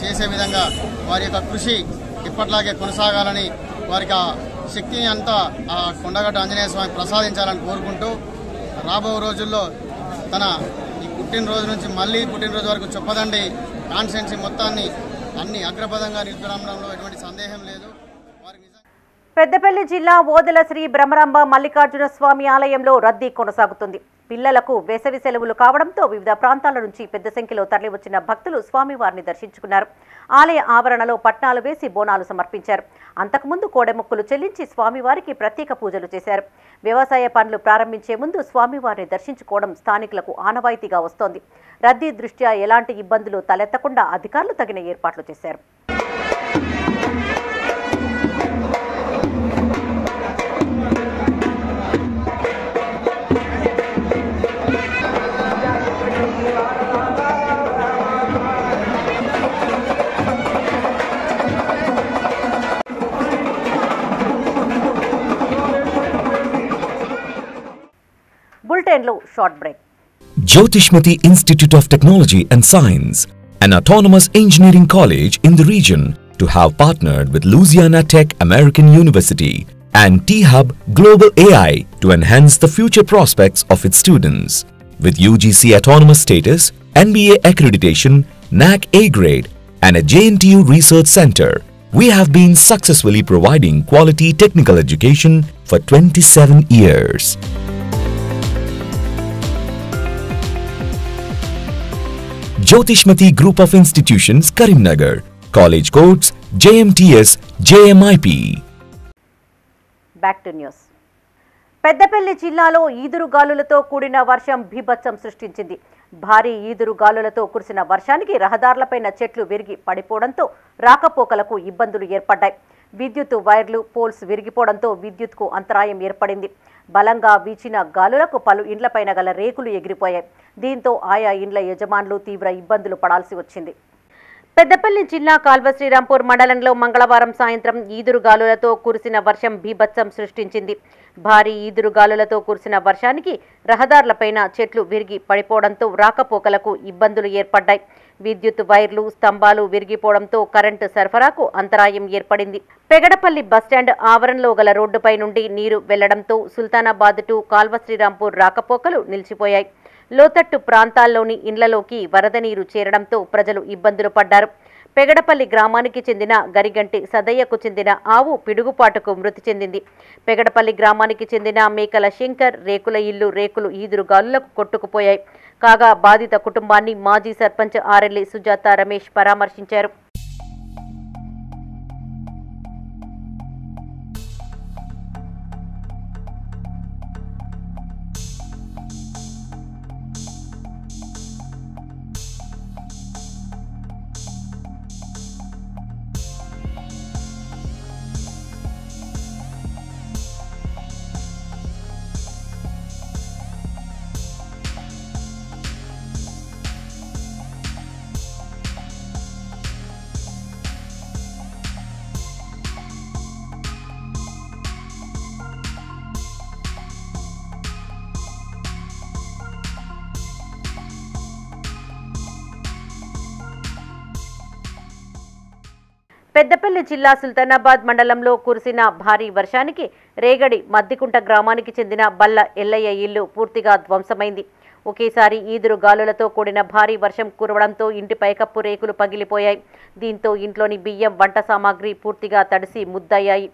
చేసే విధంగా వారి యొక్క కృషి ఇప్పట్లాగే కొనసాగాలని, వారికి ఆ శక్తిని అంతా ఆ కొండగట్ట ఆంజనేయ స్వామి ప్రసాదించాలని కోరుకుంటూ రాబో రోజుల్లో తన ఈ పుట్టినరోజు నుంచి మళ్ళీ పుట్టినరోజు వరకు చొప్పదండి కాన్స్టిట్యున్సీ మొత్తాన్ని అన్ని అగ్రపదంగా నిలపడంలో ఎటువంటి సందేహం లేదు. పెద్దపల్లి జిల్లా ఓదెల శ్రీ బ్రహ్మరాంబ మల్లికార్జున స్వామి ఆలయంలో రద్దీ కొనసాగుతుంది. పిల్లలకు వేసవి సెలవులు కావడంతో వివిధ ప్రాంతాల నుంచి పెద్ద సంఖ్యలో తరలివచ్చిన భక్తులు స్వామివారిని దర్శించుకున్నారు. ఆలయ ఆవరణలో పట్నాలు వేసి బోనాలు సమర్పించారు. అంతకుముందు కోడెముక్కులు చెల్లించి స్వామివారికి ప్రత్యేక పూజలు చేశారు. వ్యవసాయ పనులు ప్రారంభించే ముందు స్వామివారిని దర్శించుకోవడం స్థానికులకు ఆనవాయితీగా వస్తోంది. రద్దీ దృష్ట్యా ఎలాంటి ఇబ్బందులు తలెత్తకుండా అధికారులు తగిన ఏర్పాట్లు చేశారు. బులెటిన్లో short break. Jyotishmati Institute of Technology and Science, an autonomous engineering college in the region, to have partnered with Louisiana Tech American University and T-Hub Global AI to enhance the future prospects of its students. With UGC autonomous status, NBA accreditation, NAC A grade, and a JNTU research center, we have been successfully providing quality technical education for 27 years. Jyotishmati Group of Institutions, Karimnagar. College codes JMTS, JMIP. Back to news. Peddapalli జిల్లాలో ఈదురుగాలులతో కూడిన వర్షం బీభత్సం సృష్టించింది. భారీ ఈదురుగాలులతో కురిసిన వర్షానికి రహదారులపైన చెట్లు విరిగి పడిపోవడంతో రాకపోకలకు ఇబ్బందులు ఏర్పడ్డాయి. విద్యుత్ వైర్లు, పోల్స్ విరిగిపోవడంతో విద్యుత్కు అంతరాయం ఏర్పడింది. బలంగా వీచిన గాలులకు పలు ఇండ్లపైన గల రేకులు ఎగిరిపోయాయి. దీంతో ఆయా ఇండ్ల యజమానులు తీవ్ర ఇబ్బందులు పడాల్సి వచ్చింది. పెద్దపల్లి జిల్లా కాల్వ శ్రీరాంపూర్ మండలంలో మంగళవారం సాయంత్రం ఈదురుగాలులతో కురిసిన వర్షం బీభత్సం సృష్టించింది. భారీ ఈదురుగాలులతో కురిసిన వర్షానికి రహదారులపైన చెట్లు విరిగి పడిపోవడంతో రాకపోకలకు ఇబ్బందులు ఏర్పడ్డాయి. విద్యుత్ వైర్లు, స్తంభాలు విరిగిపోవడంతో కరెంటు సరఫరాకు అంతరాయం ఏర్పడింది. పెగడపల్లి బస్టాండ్ ఆవరణలో గల రోడ్డుపై నుండి నీరు వెళ్లడంతో సుల్తానాబాద్ టు కాల్వ శ్రీరాంపూర్ రాకపోకలు నిలిచిపోయాయి. లోతట్టు ప్రాంతాల్లోని ఇండ్లలోకి వరద నీరు చేరడంతో ప్రజలు ఇబ్బందులు పడ్డారు. పెగడపల్లి గ్రామానికి చెందిన గరిగంటి సదయ్యకు చెందిన ఆవు పిడుగుపాటుకు మృతి చెందింది. పెగడపల్లి గ్రామానికి చెందిన మేకల శంకర్ రేకుల ఇల్లు రేకులు ఈదురుగాలులకు కొట్టుకుపోయాయి. కాగా బాధిత కుటుంబాన్ని మాజీ సర్పంచ్ ఆరెల్లి సుజాత రమేష్ పరామర్శించారు. పెద్దపల్లి జిల్లా సుల్తానాబాద్ మండలంలో కురిసిన భారీ వర్షానికి రేగడి మద్దికుంట గ్రామానికి చెందిన బల్ల ఎల్లయ్య ఇల్లు పూర్తిగా ధ్వంసమైంది. ఒకేసారి ఈదురు గాలులతో కూడిన భారీ వర్షం కురవడంతో ఇంటి పైకప్పు రేకులు పగిలిపోయాయి. దీంతో ఇంట్లోని బియ్యం, వంట సామాగ్రి పూర్తిగా తడిసి ముద్దయ్యాయి.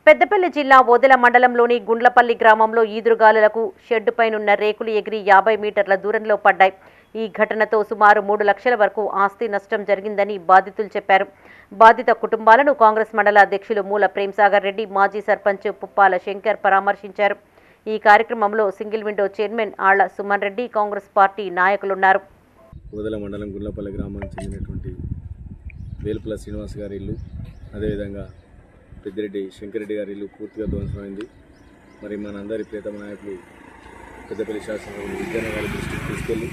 పెద్దపల్లి జిల్లా ఓదెల మండలంలోని గుండ్లపల్లి గ్రామంలో ఈదురుగాలులకు షెడ్డుపైనున్న రేకులు ఎగిరి 50 మీటర్ల దూరంలో పడ్డాయి. ఈ ఘటనతో సుమారు 3 లక్షల వరకు ఆస్తి నష్టం జరిగిందని బాధితులు చెప్పారు. బాధిత కుటుంబాలను కాంగ్రెస్ మండల అధ్యక్షులు మూల ప్రేమ్సాగర్ రెడ్డి, మాజీ సర్పంచ్ పుప్పాల శంకర్ పరామర్శించారు. ఈ కార్యక్రమంలో సింగిల్ విండో చైర్మన్ ఆళ్ల సుమన్ రెడ్డి, కాంగ్రెస్ పార్టీ నాయకులున్నారు. ఓదెల మండలం గుండ్లపల్లి గ్రామానికి చెందినటువంటి వేలుపుల శ్రీనివాస్ గారి ఇల్లు, అదేవిధంగా పెద్దిరెడ్డి శంకరెడ్డి గారి ఇల్లు పూర్తిగా ధ్వంసమైంది. మరి మనందరి ప్రియతమ నాయకులు పెద్దపల్లి శాసనసభ్యులు విద్యాన గారి దృష్టికి తీసుకెళ్లి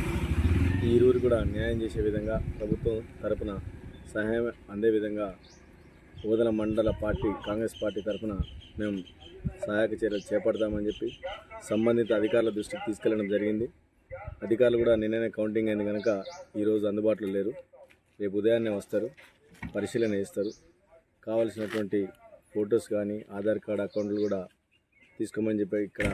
ఈ ఇరువురు కూడా న్యాయం చేసే విధంగా ప్రభుత్వం తరపున సహాయం అందే విధంగా ఓదెల మండల పార్టీ కాంగ్రెస్ పార్టీ తరపున మేము సహాయక చర్యలు చేపడతామని చెప్పి సంబంధిత అధికారుల దృష్టికి తీసుకెళ్లడం జరిగింది. అధికారులు కూడా నిన్ననే కౌంటింగ్ అయింది కనుక ఈరోజు అందుబాటులో లేరు. రేపు ఉదయాన్నే వస్తారు, పరిశీలన చేస్తారు. కావలసినటువంటి ఫొటోస్ కానీ ఆధార్ కార్డు అకౌంట్లు కూడా తీసుకోమని చెప్పి ఇక్కడ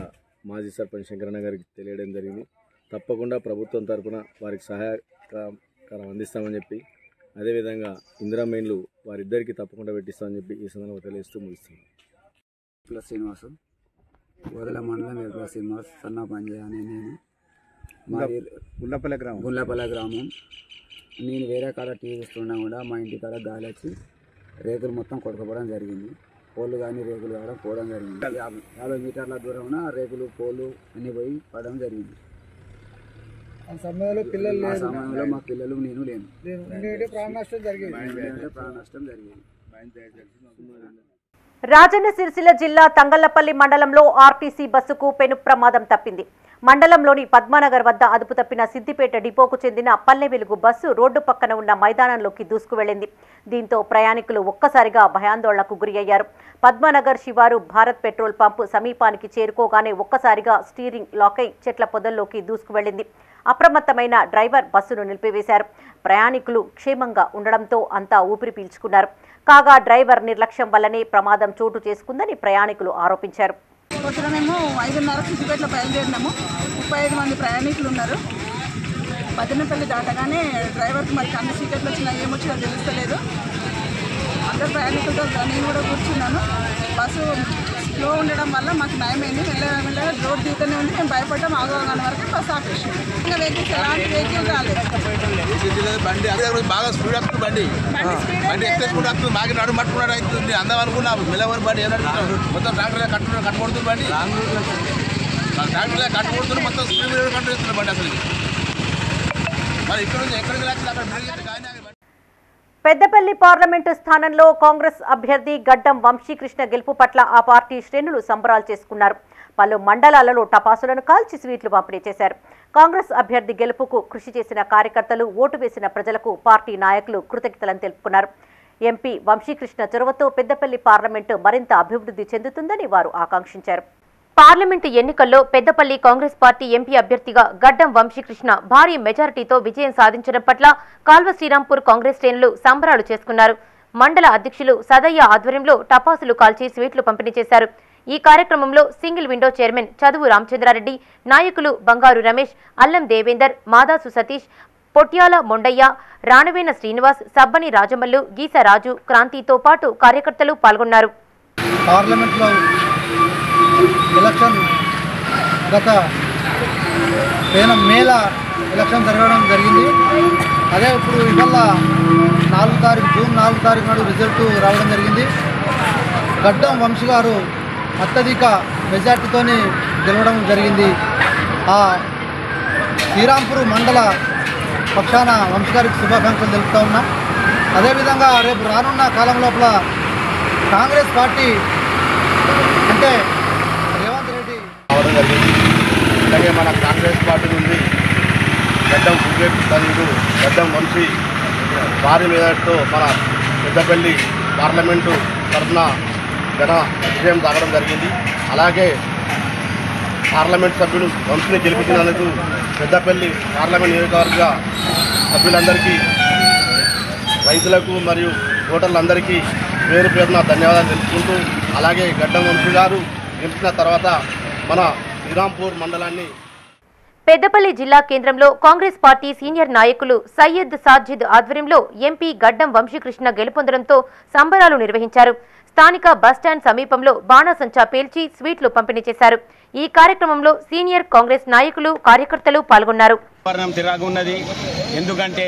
మాజీ సర్పంచ్ శంకరన్న గారికి తెలియడం జరిగింది. తప్పకుండా ప్రభుత్వం తరఫున వారికి సహాయకారం అందిస్తామని చెప్పి, అదేవిధంగా ఇందిరా మెయిన్లు వారిద్దరికీ తప్పకుండా పెట్టిస్తామని చెప్పి ఈ సందర్భంగా తెలియజేస్తూ ముగిస్తున్నాం. వేలుపుల శ్రీనివాసు, ఓదెల మండలం వేలుపుల శ్రీనివాస్, సన్నా పంజయ్ అనే నేను. గుండ్లపల్లి గ్రామం. నేను వేరే కాడ టీవీ చూస్తున్నా కూడా మా ఇంటి కాడ గాలి వచ్చి రేకులు మొత్తం కొట్టుకుపోవడం జరిగింది. పోలు కానీ రేకులు కావడం పోవడం జరిగింది. 50 మీటర్ల దూరంలో రేకులు పోలు అన్నీ పోయి పడడం జరిగింది. ఆ సమయంలో పిల్లలు లేరు. ఆ సమయంలో మా పిల్లలు నేను లేను. ప్రాణ నష్టం జరిగేది. రాజన్న సిరిసిల్ల జిల్లా తంగళ్లపల్లి మండలంలో ఆర్టీసీ బస్సుకు పెను ప్రమాదం తప్పింది. మండలంలోని పద్మానగర్ వద్ద అదుపు తప్పిన సిద్దిపేట డిపోకు చెందిన పల్లె వెలుగు బస్సు రోడ్డు పక్కన ఉన్న మైదానంలోకి దూసుకువెళ్లింది. దీంతో ప్రయాణికులు ఒక్కసారిగా భయాందోళనకు గురి అయ్యారు. పద్మానగర్ శివారు భారత్ పెట్రోల్ పంపు సమీపానికి చేరుకోగానే ఒక్కసారిగా స్టీరింగ్ లాక్ అయి చెట్ల పొదల్లోకి దూసుకువెళ్లింది. అప్రమత్తమైన డ్రైవర్ బస్సును నిలిపివేశారు. ప్రయాణికులు క్షేమంగా ఉండడంతో అంతా ఊపిరి పీల్చుకున్నారు. కాగా డ్రైవర్ నిర్లక్ష్యం వల్లనే ప్రమాదం చోటు చేసుకుందని ప్రయాణికులు ఆరోపించారు. పొద్దునమేమో 5:30 సిద్దిపేటలో బయలుదేరినాము. 35 మంది ప్రయాణికులు ఉన్నారు. పద్దెనపల్లి దాటగానే డ్రైవర్కి మరి అన్ని సీకెట్లు వచ్చినా ఏమొచ్చినా తెలుస్తలేదు. అందరు ప్రయాణికులతో నేను కూడా కూర్చున్నాను. బస్సు స్లో ఉండడం వల్ల మాకు నయమైంది. మెల్లగా రోడ్ దిగుతూనే ఉంది. మేము భయపడ్డాం. ఆగగానే వరకు బస్సు ఆపేసాం. ఇంకా వెహికల్స్ ఎలాంటి వెహికల్ రాలేదు. బాగా స్పీడ్ వస్తుంది బండి ఎక్కువ వస్తుంది. మాకు నడు పట్టుకున్నాడు అవుతుంది. అందం అనుకున్నాము మెల్లవరి బండి మొత్తం ట్రాక్టర్లో కట్టుకొడుతుంది బండి. ట్రాక్టర్లో కట్టుకొడుతుంది మొత్తం స్పీడ్ కంట్రోల్ బండి. అసలు మరి ఇక్కడ నుంచి ఎక్కడికి రాకుండా అక్కడ కానీ పెద్దపల్లి పార్లమెంటు స్థానంలో కాంగ్రెస్ అభ్యర్థి గడ్డం వంశీకృష్ణ గెలుపు పట్ల ఆ పార్టీ శ్రేణులు సంబరాలు చేసుకున్నారు. పలు మండలాలలో టపాసులను కాల్చి స్వీట్లు పంపిణీ చేశారు. కాంగ్రెస్ అభ్యర్థి గెలుపుకు కృషి చేసిన కార్యకర్తలు, ఓటు వేసిన ప్రజలకు పార్టీ నాయకులు కృతజ్ఞతలను తెలుపుకున్నారు. ఎంపీ వంశీకృష్ణ చొరవతో పెద్దపల్లి పార్లమెంటు మరింత అభివృద్ధి చెందుతుందని వారు ఆకాంక్షించారు. పార్లమెంటు ఎన్నికల్లో పెద్దపల్లి కాంగ్రెస్ పార్టీ ఎంపీ అభ్యర్థిగా గడ్డం వంశీకృష్ణ భారీ మెజారిటీతో విజయం సాధించడం పట్ల కాల్వ శ్రీరాంపూర్ కాంగ్రెస్ శ్రేణులు సంబరాలు చేసుకున్నారు. మండల అధ్యక్షులు సదయ్య ఆధ్వర్యంలో టపాసులు కాల్చి స్వీట్లు పంపిణీ చేశారు. ఈ కార్యక్రమంలో సింగిల్ విండో చైర్మన్ చదువు రామచంద్రారెడ్డి, నాయకులు బంగారు రమేష్, అల్లం దేవేందర్, మాదాసు సతీష్, పొట్యాల మొండయ్య, రాణవేన శ్రీనివాస్, సబ్బని రాజమల్లు, గీసరాజు, క్రాంతితో పాటు కార్యకర్తలు పాల్గొన్నారు. పార్లమెంట్లో ఎలక్షన్ గత మేల ఎలక్షన్ జరగడం జరిగింది. అదే ఇప్పుడు ఇవాళ జూన్ 4 తారీఖు నాడు రిజల్ట్ రావడం జరిగింది. గడ్డం వంశీ గారు అత్యధిక మెజార్టీతో గెలవడం జరిగింది. ఆ శ్రీరాంపూర్ మండల పక్షాన వంశీ గారికి శుభాకాంక్షలు తెలుపుతూ ఉన్నాం. అదేవిధంగా రేపు రానున్న కాలం లోపల కాంగ్రెస్ పార్టీ అంటే రేవంత్ రెడ్డి రావడం జరిగింది. అలాగే మన కాంగ్రెస్ పార్టీ నుండి గడ్డం సూర్యకృష్ణుడు గడ్డం వంశీ భారీ మెజార్టీతో మన పెద్దపల్లి పార్లమెంటు తరఫున ఘన విజయం సాగడం జరిగింది. అలాగే పార్లమెంట్ సభ్యులు వంశీని గెలిపించినందుకు పెద్దపల్లి పార్లమెంట్ నియోజకవర్గ సభ్యులందరికీ, రైతులకు మరియు ఓటర్లందరికీ పేరు పేరున ధన్యవాదాలు తెలుపుకుంటూ, అలాగే గడ్డం వంశీ గారు గెలిచిన తర్వాత మన శ్రీరాంపూర్ మండలాన్ని పెద్దపల్లి జిల్లా కేంద్రంలో కాంగ్రెస్ పార్టీ సీనియర్ నాయకులు సయ్యద్ సాజిద్ ఆధ్వర్యంలో ఎంపీ గడ్డం వంశీకృష్ణ గెలుపొందడంతో సంబరాలు నిర్వహించారు. స్థానిక బస్టాండ్ సమీపంలో బాణాసంచా పేల్చి స్వీట్లు పంపిణీ చేశారు. ఈ కార్యక్రమంలో సీనియర్ కాంగ్రెస్ నాయకులు, కార్యకర్తలు పాల్గొన్నారు. తిరగనున్నది ఎందుకంటే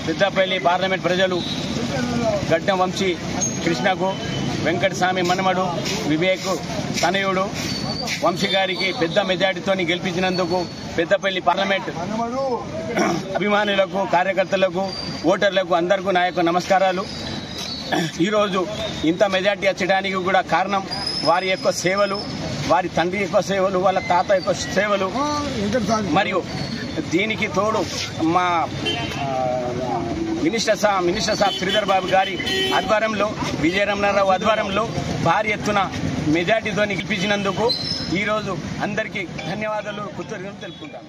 పెద్దపల్లి పార్లమెంట్ ప్రజలు గడ్డం వంశీ కృష్ణకు వెంకటస్వామి మనమడు వివేక్ తనయుడు వంశీ గారికి పెద్ద మెజార్టీతో గెలిపించినందుకు పెద్దపల్లి పార్లమెంట్ అభిమానులకు, కార్యకర్తలకు, ఓటర్లకు అందరికీ నా యొక్క నమస్కారాలు. ఈరోజు ఇంత మెజార్టీ వచ్చడానికి కూడా కారణం వారి యొక్క సేవలు, వారి తండ్రి యొక్క సేవలు, వాళ్ళ తాత యొక్క సేవలు, మరియు దీనికి తోడు మా మినిస్టర్ సాబ్ శ్రీధర్ బాబు గారి ఆధ్వర్యంలో, విజయరమణారావు ఆధ్వర్యంలో భారీ ఎత్తున మెజార్టీతో గెలిపించినందుకు ఈరోజు అందరికీ ధన్యవాదాలు, కృతజ్ఞతలు తెలుపుకుంటాను.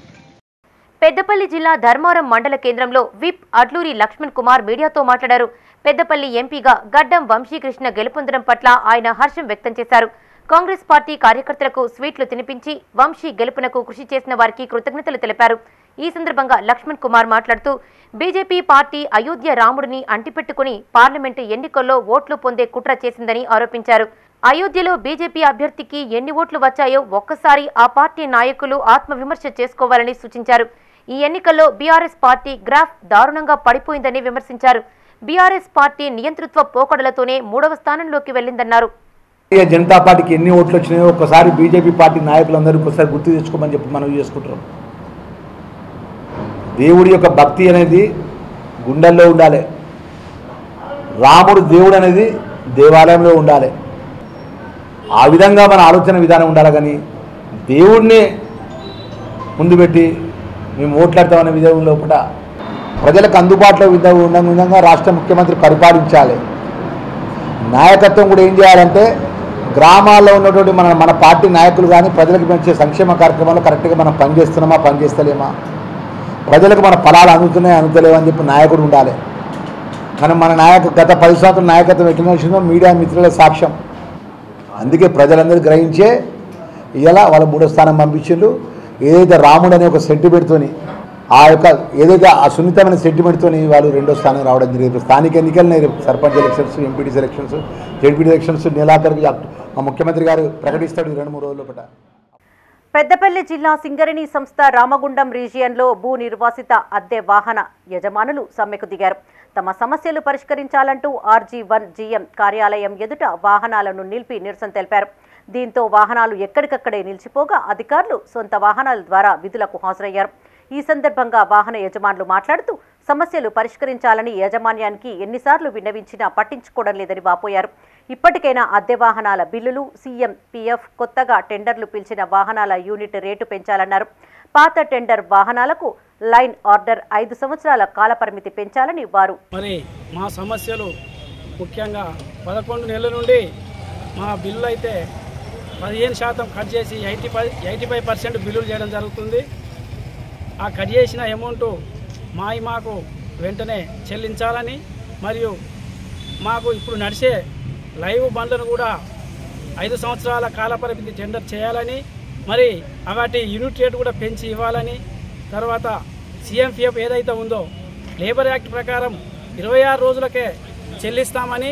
పెద్దపల్లి జిల్లా ధర్మారం మండల కేంద్రంలో విప్ అడ్లూరి లక్ష్మణ్ కుమార్ మీడియాతో మాట్లాడారు. పెద్దపల్లి ఎంపీగా గడ్డం వంశీకృష్ణ గెలుపొందడం పట్ల ఆయన హర్షం వ్యక్తం చేశారు. కాంగ్రెస్ పార్టీ కార్యకర్తలకు స్వీట్లు తినిపించి వంశీ గెలుపునకు కృషి చేసిన వారికి కృతజ్ఞతలు తెలిపారు. ఈ సందర్భంగా లక్ష్మణ్ కుమార్ మాట్లాడుతూ బీజేపీ పార్టీ అయోధ్య రాముడిని అంటిపెట్టుకుని పార్లమెంటు ఎన్నికల్లో ఓట్లు పొందే కుట్ర చేసిందని ఆరోపించారు. అయోధ్యలో బీజేపీ అభ్యర్థికి ఎన్ని ఓట్లు వచ్చాయో ఒక్కసారి ఆ పార్టీ నాయకులు ఆత్మవిమర్శ చేసుకోవాలని సూచించారు. ఈ ఎన్నికల్లో బీఆర్ఎస్ పార్టీ గ్రాఫ్ దారుణంగా పడిపోయిందని విమర్శించారు. బీఆర్ఎస్ పార్టీ నియంతృత్వ పోకడలతోనే 3వ స్థానంలోకి వెళ్లిందన్నారు. భారతీయ జనతా పార్టీకి ఎన్ని ఓట్లు వచ్చినాయో ఒక్కసారి బీజేపీ పార్టీ నాయకులందరూ ఒకసారి గుర్తు తెచ్చుకోమని చెప్పి మనం చేసుకుంటున్నాం. దేవుడి యొక్క భక్తి అనేది గుండెల్లో ఉండాలి. రాముడు దేవుడు అనేది దేవాలయంలో ఉండాలి. ఆ విధంగా మన ఆలోచన విధానం ఉండాలి. కానీ దేవుడిని ముందు పెట్టి మేము ఓట్లాడతామనే విధంలో లోపల ప్రజలకు అందుబాటులో ఉన్న విధంగా రాష్ట్ర ముఖ్యమంత్రి పరిపాలించాలి. నాయకత్వం కూడా ఏం చేయాలంటే గ్రామాల్లో ఉన్నటువంటి మన పార్టీ నాయకులు కానీ ప్రజలకు పెంచే సంక్షేమ కార్యక్రమాలు కరెక్ట్గా మనం పనిచేస్తున్నామా, పనిచేస్తలేమా, ప్రజలకు మన ఫలాలు అందుతున్నాయి, అందుతలేవా అని చెప్పి నాయకుడు ఉండాలి. మనం మన గత 10 సంవత్సరాల నాయకత్వం ఎట్లా నడిచిందో మీడియా మిత్రుల సాక్ష్యం. అందుకే ప్రజలందరూ గ్రహించే ఇలా వాళ్ళ 3వ స్థానం పంపించిండ్రు. ఏదైతే రాముడు అనే ఒక సెంటిమెంట్తోని ఏదైతే ఆ సున్నితమైన సెంటిమెంట్తోని వాళ్ళు 2వ స్థానం రావడం జరిగింది. స్థానిక ఎన్నికలు sarpanch elections, MPTC elections, ZPT elections నెలాఖరికి మా ముఖ్యమంత్రి గారు ప్రకటిస్తాడు 2-3 రోజుల పాటు. పెద్దపల్లి జిల్లా సింగరేణి సంస్థ రామగుండం రీజియన్లో భూ నిర్వాసిత అద్దె వాహన యజమానులు సమ్మెకు దిగారు. తమ సమస్యలు పరిష్కరించాలంటూ RG1 GM కార్యాలయం ఎదుట వాహనాలను నిలిపి నిరసన తెలిపారు. దీంతో వాహనాలు ఎక్కడికక్కడే నిలిచిపోగా అధికారులు సొంత వాహనాల ద్వారా విధులకు హాజరయ్యారు. ఈ సందర్భంగా వాహన యజమానులు మాట్లాడుతూ సమస్యలు పరిష్కరించాలని యాజమాన్యానికి ఎన్నిసార్లు విన్నవించినా పట్టించుకోవడం లేదని వాపోయారు. ఇప్పటికైనా అద్దె వాహనాల బిల్లులు, సీఎం PF కొత్తగా టెండర్లు పిలిచిన వాహనాల యూనిట్ రేటు పెంచాలన్నారు. పాత టెండర్ వాహనాలకు లైన్ ఆర్డర్ 5 సంవత్సరాల కాలపరిమితి పెంచాలని వారు మరి మా సమస్యలు ముఖ్యంగా 11 నెలల నుండి మా బిల్లు అయితే 15% కట్ చేసి 85% బిల్లులు చేయడం జరుగుతుంది. ఆ కట్ చేసిన అమౌంట్ మాకు వెంటనే చెల్లించాలని, మరియు మాకు ఇప్పుడు నడిచే లైవ్ బండ్లను కూడా 5 సంవత్సరాల కాలపరిమితి టెండర్ చేయాలని, మరి వాటి యూనిట్ రేటు కూడా పెంచి ఇవ్వాలని, తర్వాత సీఎం PF ఏదైతే ఉందో లేబర్ యాక్ట్ ప్రకారం 26 రోజులకే చెల్లిస్తామని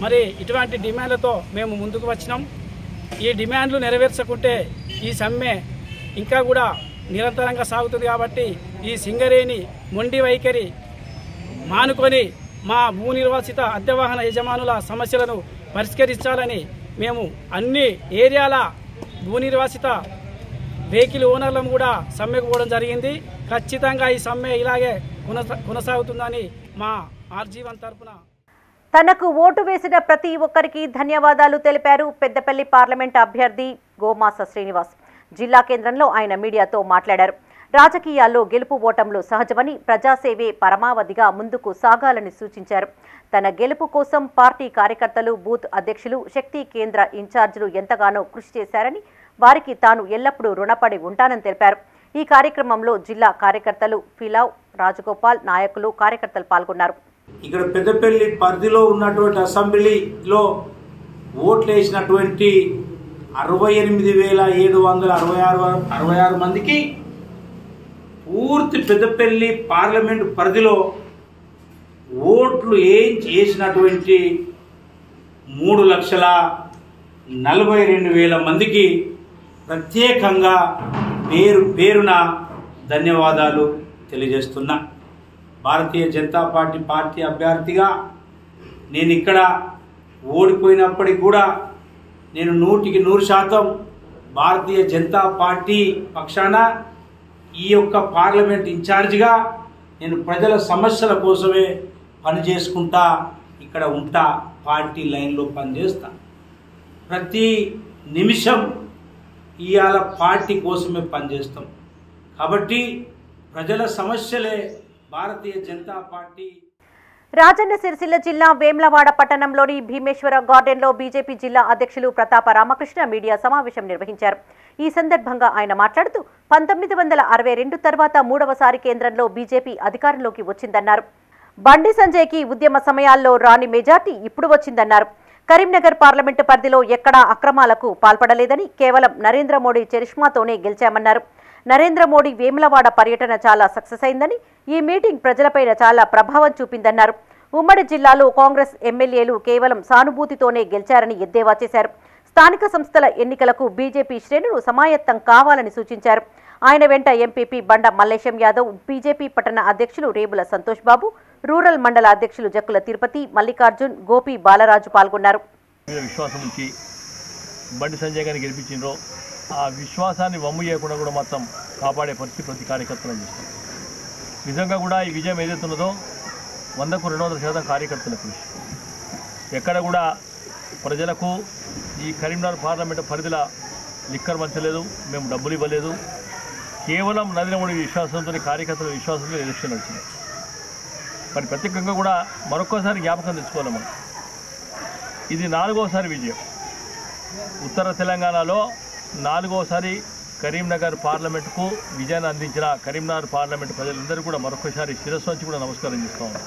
మరి ఇటువంటి డిమాండ్లతో మేము ముందుకు వచ్చినాం. ఈ డిమాండ్లు నెరవేర్చకుంటే ఈ సమ్మె ఇంకా కూడా నిరంతరంగా సాగుతుంది. కాబట్టి ఈ సింగరేణి మొండి వైఖరి మానుకొని మా భూ నిర్వాసిత అద్దె వాహన యజమానుల సమస్యలను పరిష్కరించాలని మేము అన్ని ఏరియాల భూ నిర్వాసిత వెహికల్ ఓనర్లను కూడా సమ్మెకు పోవడం జరిగింది. ఖచ్చితంగా ఈ సమ్మె ఇలాగే కొనసాగుతుందని మా RG1 తరఫున తనకు ఓటు వేసిన ప్రతి ఒక్కరికి ధన్యవాదాలు తెలిపారు పెద్దపల్లి పార్లమెంట్ అభ్యర్థి గోమాస శ్రీనివాస్. జిల్లా కేంద్రంలో ఆయన మీడియాతో మాట్లాడారు. రాజకీయాల్లో గెలుపు ఓటంలు సహజమని, ప్రజాసేవే పరమావధిగా ముందుకు సాగాలని సూచించారు. తన గెలుపు కోసం పార్టీ కార్యకర్తలు, బూత్ అధ్యక్షులు, శక్తి కేంద్ర ఇన్ఛార్జీలు ఎంతగానో కృషి చేశారని, వారికి తాను ఎల్లప్పుడూ రుణపడి ఉంటానని తెలిపారు. ఈ కార్యక్రమంలో జిల్లా కార్యకర్తలు ఫిలావ్, రాజగోపాల్, నాయకులు, కార్యకర్తలు పాల్గొన్నారు. ఇక్కడ పెద్దపల్లి పరిధిలో ఉన్నటువంటి అసెంబ్లీలో ఓట్లు వేసినటువంటి 68,766 మందికి పూర్తి పెద్దపల్లి పార్లమెంటు పరిధిలో ఓట్లు వేసినటువంటి 3,42,000 మందికి ప్రత్యేకంగా పేరున ధన్యవాదాలు తెలియజేస్తున్నా. భారతీయ జనతా పార్టీ అభ్యర్థిగా నేను ఇక్కడ ఓడిపోయినప్పటికీ కూడా నేను 100% భారతీయ జనతా పార్టీ పక్షాన ఈ యొక్క పార్లమెంట్ ఇన్ఛార్జిగా నేను ప్రజల సమస్యల కోసమే పనిచేసుకుంటా, ఇక్కడ ఉంటా, పార్టీ లైన్లో పనిచేస్తా. ప్రతి నిమిషం ఇవాళ పార్టీ కోసమే పనిచేస్తాం. కాబట్టి ప్రజల సమస్యలే భారతీయ జనతా పార్టీ. రాజన్న సిరిసిల్ల జిల్లా వేమ్లవాడ పట్టణంలోని భీమేశ్వర గార్డెన్లో బీజేపీ జిల్లా అధ్యక్షులు ప్రతాప రామకృష్ణ మీడియా సమావేశం నిర్వహించారు. ఈ సందర్భంగా ఆయన మాట్లాడుతూ 1962 తర్వాత మూడవసారి కేంద్రంలో బీజేపీ అధికారంలోకి వచ్చిందన్నారు. బండి సంజయ్కి ఉద్యమ సమయాల్లో రాని మెజార్టీ ఇప్పుడు వచ్చిందన్నారు. కరీంనగర్ పార్లమెంటు పరిధిలో ఎక్కడా అక్రమాలకు పాల్పడలేదని, కేవలం నరేంద్ర మోడీ చరిష్మాతోనే గెలిచామన్నారు. నరేంద్ర మోడీ వేములవాడ పర్యటన చాలా సక్సెస్ అయిందని, ఈ మీటింగ్ ప్రజలపైన చాలా ప్రభావం చూపిందన్నారు. ఉమ్మడి జిల్లాలో కాంగ్రెస్ ఎమ్మెల్యేలు కేవలం సానుభూతితోనే గెలిచారని ఎద్దేవా చేశారు. స్థానిక సంస్థల ఎన్నికలకు బీజేపీ శ్రేణులు సమాయత్తం కావాలని సూచించారు. ఆయన వెంట ఎంపీపీ బండ మల్లేశం యాదవ్, బీజేపీ పట్టణ అధ్యక్షులు రేబుల సంతోష్ బాబు, రూరల్ మండల అధ్యక్షులు జక్కుల తిరుపతి, మల్లికార్జున్, గోపి బాలరాజు పాల్గొన్నారు. విశ్వాసం ఉంచి బండి సంజయ్ గారిని గెలిపించిండ్రో ఆ విశ్వాసాన్ని వమ్ము చేయకుండా కూడా మొత్తం కాపాడే పరిస్థితి ప్రతి కార్యకర్తలను చేస్తాం. నిజంగా కూడా ఈ విజయం ఏదైతున్నదో 100కు 200% కార్యకర్తల కృషి. ఎక్కడ కూడా ప్రజలకు ఈ కరీంనగర్ పార్లమెంటు పరిధిలో లిక్కర్ పంచలేదు, మేము డబ్బులు ఇవ్వలేదు. కేవలం నరేంద్ర మోడీ విశ్వాసంతో, కార్యకర్తల విశ్వాసంతో ఎలక్షన్ వచ్చింది. మరి ప్రత్యేకంగా కూడా మరొక్కసారి జ్ఞాపకం తెచ్చుకోవాలి మనం. ఇది 4వసారి విజయం. ఉత్తర తెలంగాణలో 4వసారి కరీంనగర్ పార్లమెంటుకు విజయాన్ని అందించిన కరీంనగర్ పార్లమెంటు ప్రజలందరూ కూడా మరొకసారి శిరస్సు వచ్చి కూడా నమస్కారం చేస్తూ ఉన్నాం.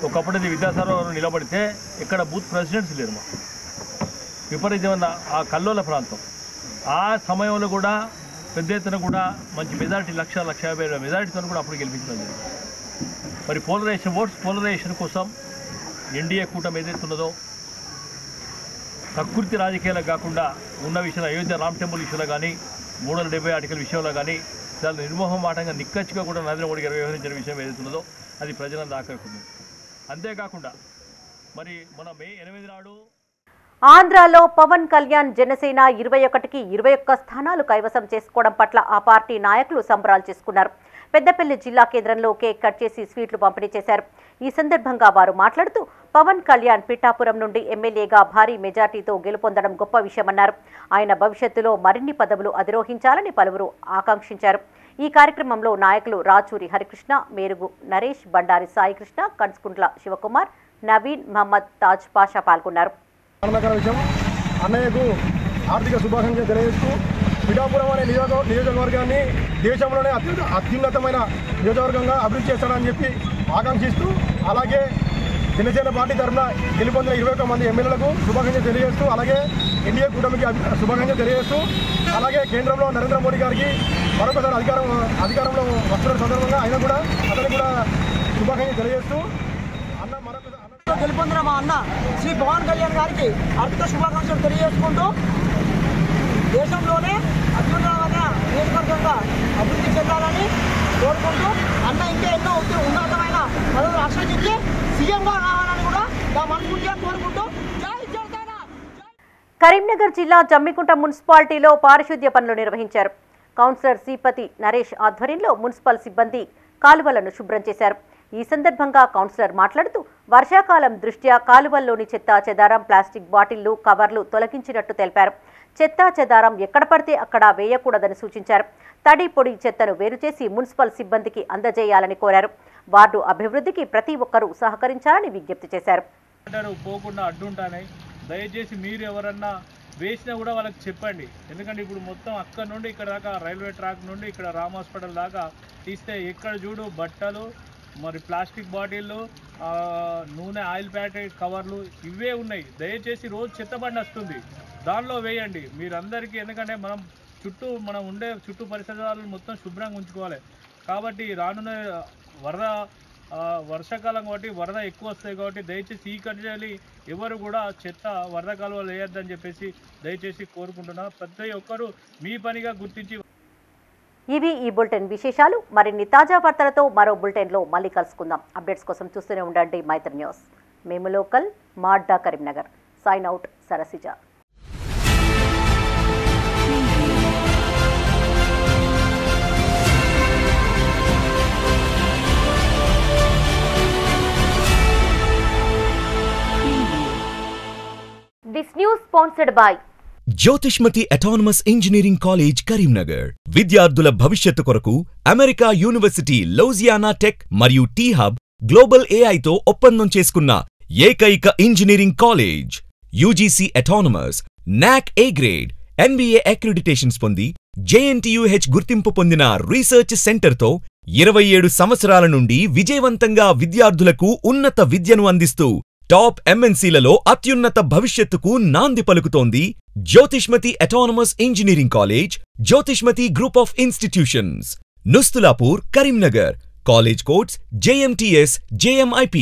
ఒకప్పుడు ఇది విద్యాసాగర్ నిలబడితే ఇక్కడ బూత్ ప్రెసిడెంట్స్ లేరు. మా విపరీతమైన ఆ కల్లోల ప్రాంతం. ఆ సమయంలో కూడా పెద్ద ఎత్తున కూడా మంచి మెజారిటీ 1,50,000 మెజారిటీతో కూడా అప్పుడు గెలిపించడం జరిగింది. మరి పోలరైజేషన్ కోసం ఎన్డీఏ కూటమి ఏదైతున్నదో ప్రకృతి రాజకీయాలకు కాకుండా ఉన్న విషయంలో అయోధ్య రామ్ టెంపుల్ విషయంలో కానీ 370 ఆర్టికల్ విషయంలో కానీ చాలా నిర్మోహమాటంగా నిక్కచ్చిగా కూడా నరేంద్ర మోడీ గారు వ్యవహరించిన విషయం ఏదైతున్నదో అది ప్రజలను దాకకుంది. అంతేకాకుండా మరి మన మే 8 నాడు ఆంధ్రాలో పవన్ కళ్యాణ్ జనసేన 21కి 21 స్థానాలు కైవసం చేసుకోవడం పట్ల ఆ పార్టీ నాయకులు సంబరాలు చేసుకున్నారు. పెద్దపల్లి జిల్లా కేంద్రంలో కేక్ కట్ చేసి స్వీట్లు పంపిణీ చేశారు. ఈ సందర్భంగా వారు మాట్లాడుతూ పవన్ కళ్యాణ్ పిఠాపురం నుండి ఎమ్మెల్యేగా భారీ మెజార్టీతో గెలుపొందడం గొప్ప విషయమన్నారు. ఆయన భవిష్యత్తులో మరిన్ని పదవులు అధిరోహించాలని పలువురు ఆకాంక్షించారు. ఈ కార్యక్రమంలో నాయకులు రాచూరి హరికృష్ణ, మేరుగు నరేష్, బండారి సాయికృష్ణ, కన్స్కుంట్ల శివకుమార్, నవీన్, మహమ్మద్ తాజ్ పాషా పాల్గొన్నారు. అన్నయ్యకు ఆర్థిక శుభాకాంక్షలు తెలియజేస్తూ పిఠాపురం అనే నియోజకవర్గాన్ని దేశంలోనే అత్యున్నతమైన నియోజకవర్గంగా అభివృద్ధి చేస్తాడని చెప్పి ఆకాంక్షిస్తూ, అలాగే జనసేన పార్టీ తరఫున గెలుపొందిన 21 మంది ఎమ్మెల్యేలకు శుభాకాంక్షలు తెలియజేస్తూ, అలాగే ఎన్డీఏ కూటమికి శుభాకాంక్షలు తెలియజేస్తూ, అలాగే కేంద్రంలో నరేంద్ర మోడీ గారికి మరొకసారి అధికారంలో వస్తున్న సందర్భంగా ఆయన కూడా అతనికి కూడా శుభాకాంక్షలు తెలియజేస్తూ గెలుపొందిన మా అన్న శ్రీ పవన్ కళ్యాణ్ గారికి ఆర్థిక శుభాకాంక్షలు తెలియజేసుకుంటూ దేశంలోనే అత్యున్నతమైన నియోజకవర్గంగా అభివృద్ధి చెందాలని కోరుకుంటూ అన్న ఇంకా ఎన్నో ఉన్నతమైన పదవులు ఆశ్రయించి సీఎంగా రావాలని కూడా నా మనస్ఫూర్తిగా కోరుకుంటూ జై జనసేన. కరీంనగర్ జిల్లా జమ్మికుంట మున్సిపాలిటీలో పారిశుద్ధ్య పనులు నిర్వహించారు. కౌన్సిలర్ శ్రీపతి నరేష్ ఆధ్వర్యంలో మున్సిపల్ సిబ్బంది కాలువలను శుభ్రం చేశారు. ఈ సందర్భంగా కౌన్సిలర్ మాట్లాడుతూ వర్షాకాలం దృష్ట్యా కాలువల్లోని చెత్తా చెదారం, ప్లాస్టిక్ బాటిళ్లు, కవర్లు తొలగించినట్టు తెలిపారు. చెత్తా చెదారం ఎక్కడ పడితే అక్కడ వేయకూడదని సూచించారు. తడి పొడి చెత్తను వేరు చేసి మున్సిపల్ సిబ్బందికి అందజేయాలని కోరారు. వార్డు అభివృద్ధికి ప్రతి ఒక్కరూ సహకరించాలని విజ్ఞప్తి చేశారు. పోకుండా అడ్డుంటానే దయచేసి మీరు ఎవరన్నా వేసినా కూడా వాళ్ళకి చెప్పండి. ఎందుకంటే ఇప్పుడు మొత్తం అక్కడ నుండి ఇక్కడ దాకా రైల్వే ట్రాక్ నుండి ఇక్కడ రామ్ హాస్పిటల్ దాకా తీస్తే ఎక్కడ చూడు బట్టలు, మరి ప్లాస్టిక్ బాటిళ్ళు, నూనె ఆయిల్ ప్యాకెట్ కవర్లు ఇవే ఉన్నాయి. దయచేసి రోజు చెత్తబండి వస్తుంది, దానిలో వేయండి మీరందరికీ. ఎందుకంటే మనం ఉండే చుట్టూ పరిసరాలను మొత్తం శుభ్రంగా ఉంచుకోవాలి. కాబట్టి రానున్న వర్షాకాలం కాబట్టి వరద ఎక్కువ వస్తాయి కాబట్టి దయచేసి ఈ కంట్రీ ఎవరు కూడా చెత్త వరద కాలువలు వేయొద్దని చెప్పేసి దయచేసి కోరుకుంటున్నా. ప్రతి ఒక్కరూ మీ పనిగా గుర్తించి. ఇవి ఈ బులెటిన్ విశేషాలు. మరిన్ని తాజా వార్తలతో మరో బులెటిన్లో మళ్ళీ కలుసుకుందాం. అప్డేట్స్ కోసం చూస్తూనే ఉండండి మైత్రి న్యూస్. మేము లోకల్ మాడ్డా Karimnagar. Sign out Sarasija. This news sponsored by Jyothishmathi autonomous engineering college Karimnagar. విద్యార్థుల భవిష్యత్తు కొరకు అమెరికా యూనివర్సిటీ లూజియానా టెక్ మరియు టీ హబ్ గ్లోబల్ ఏఐతో ఒప్పందం చేసుకున్న ఏకైక ఇంజనీరింగ్ కాలేజ్. యూజీసీ అటానమస్, నాక్ ఏ గ్రేడ్, NBA అక్రిడిటేషన్స్ పొంది JNTUH గుర్తింపు పొందిన రీసెర్చ్ సెంటర్తో 27 సంవత్సరాల నుండి విజయవంతంగా విద్యార్థులకు ఉన్నత విద్యను అందిస్తూ టాప్ MNCలలో అత్యున్నత భవిష్యత్తుకు నాంది పలుకుతోంది Jyothishmathi autonomous engineering college, Jyothishmathi group of institutions, Nustulapur, Karimnagar. College codes JMTS, JMIP.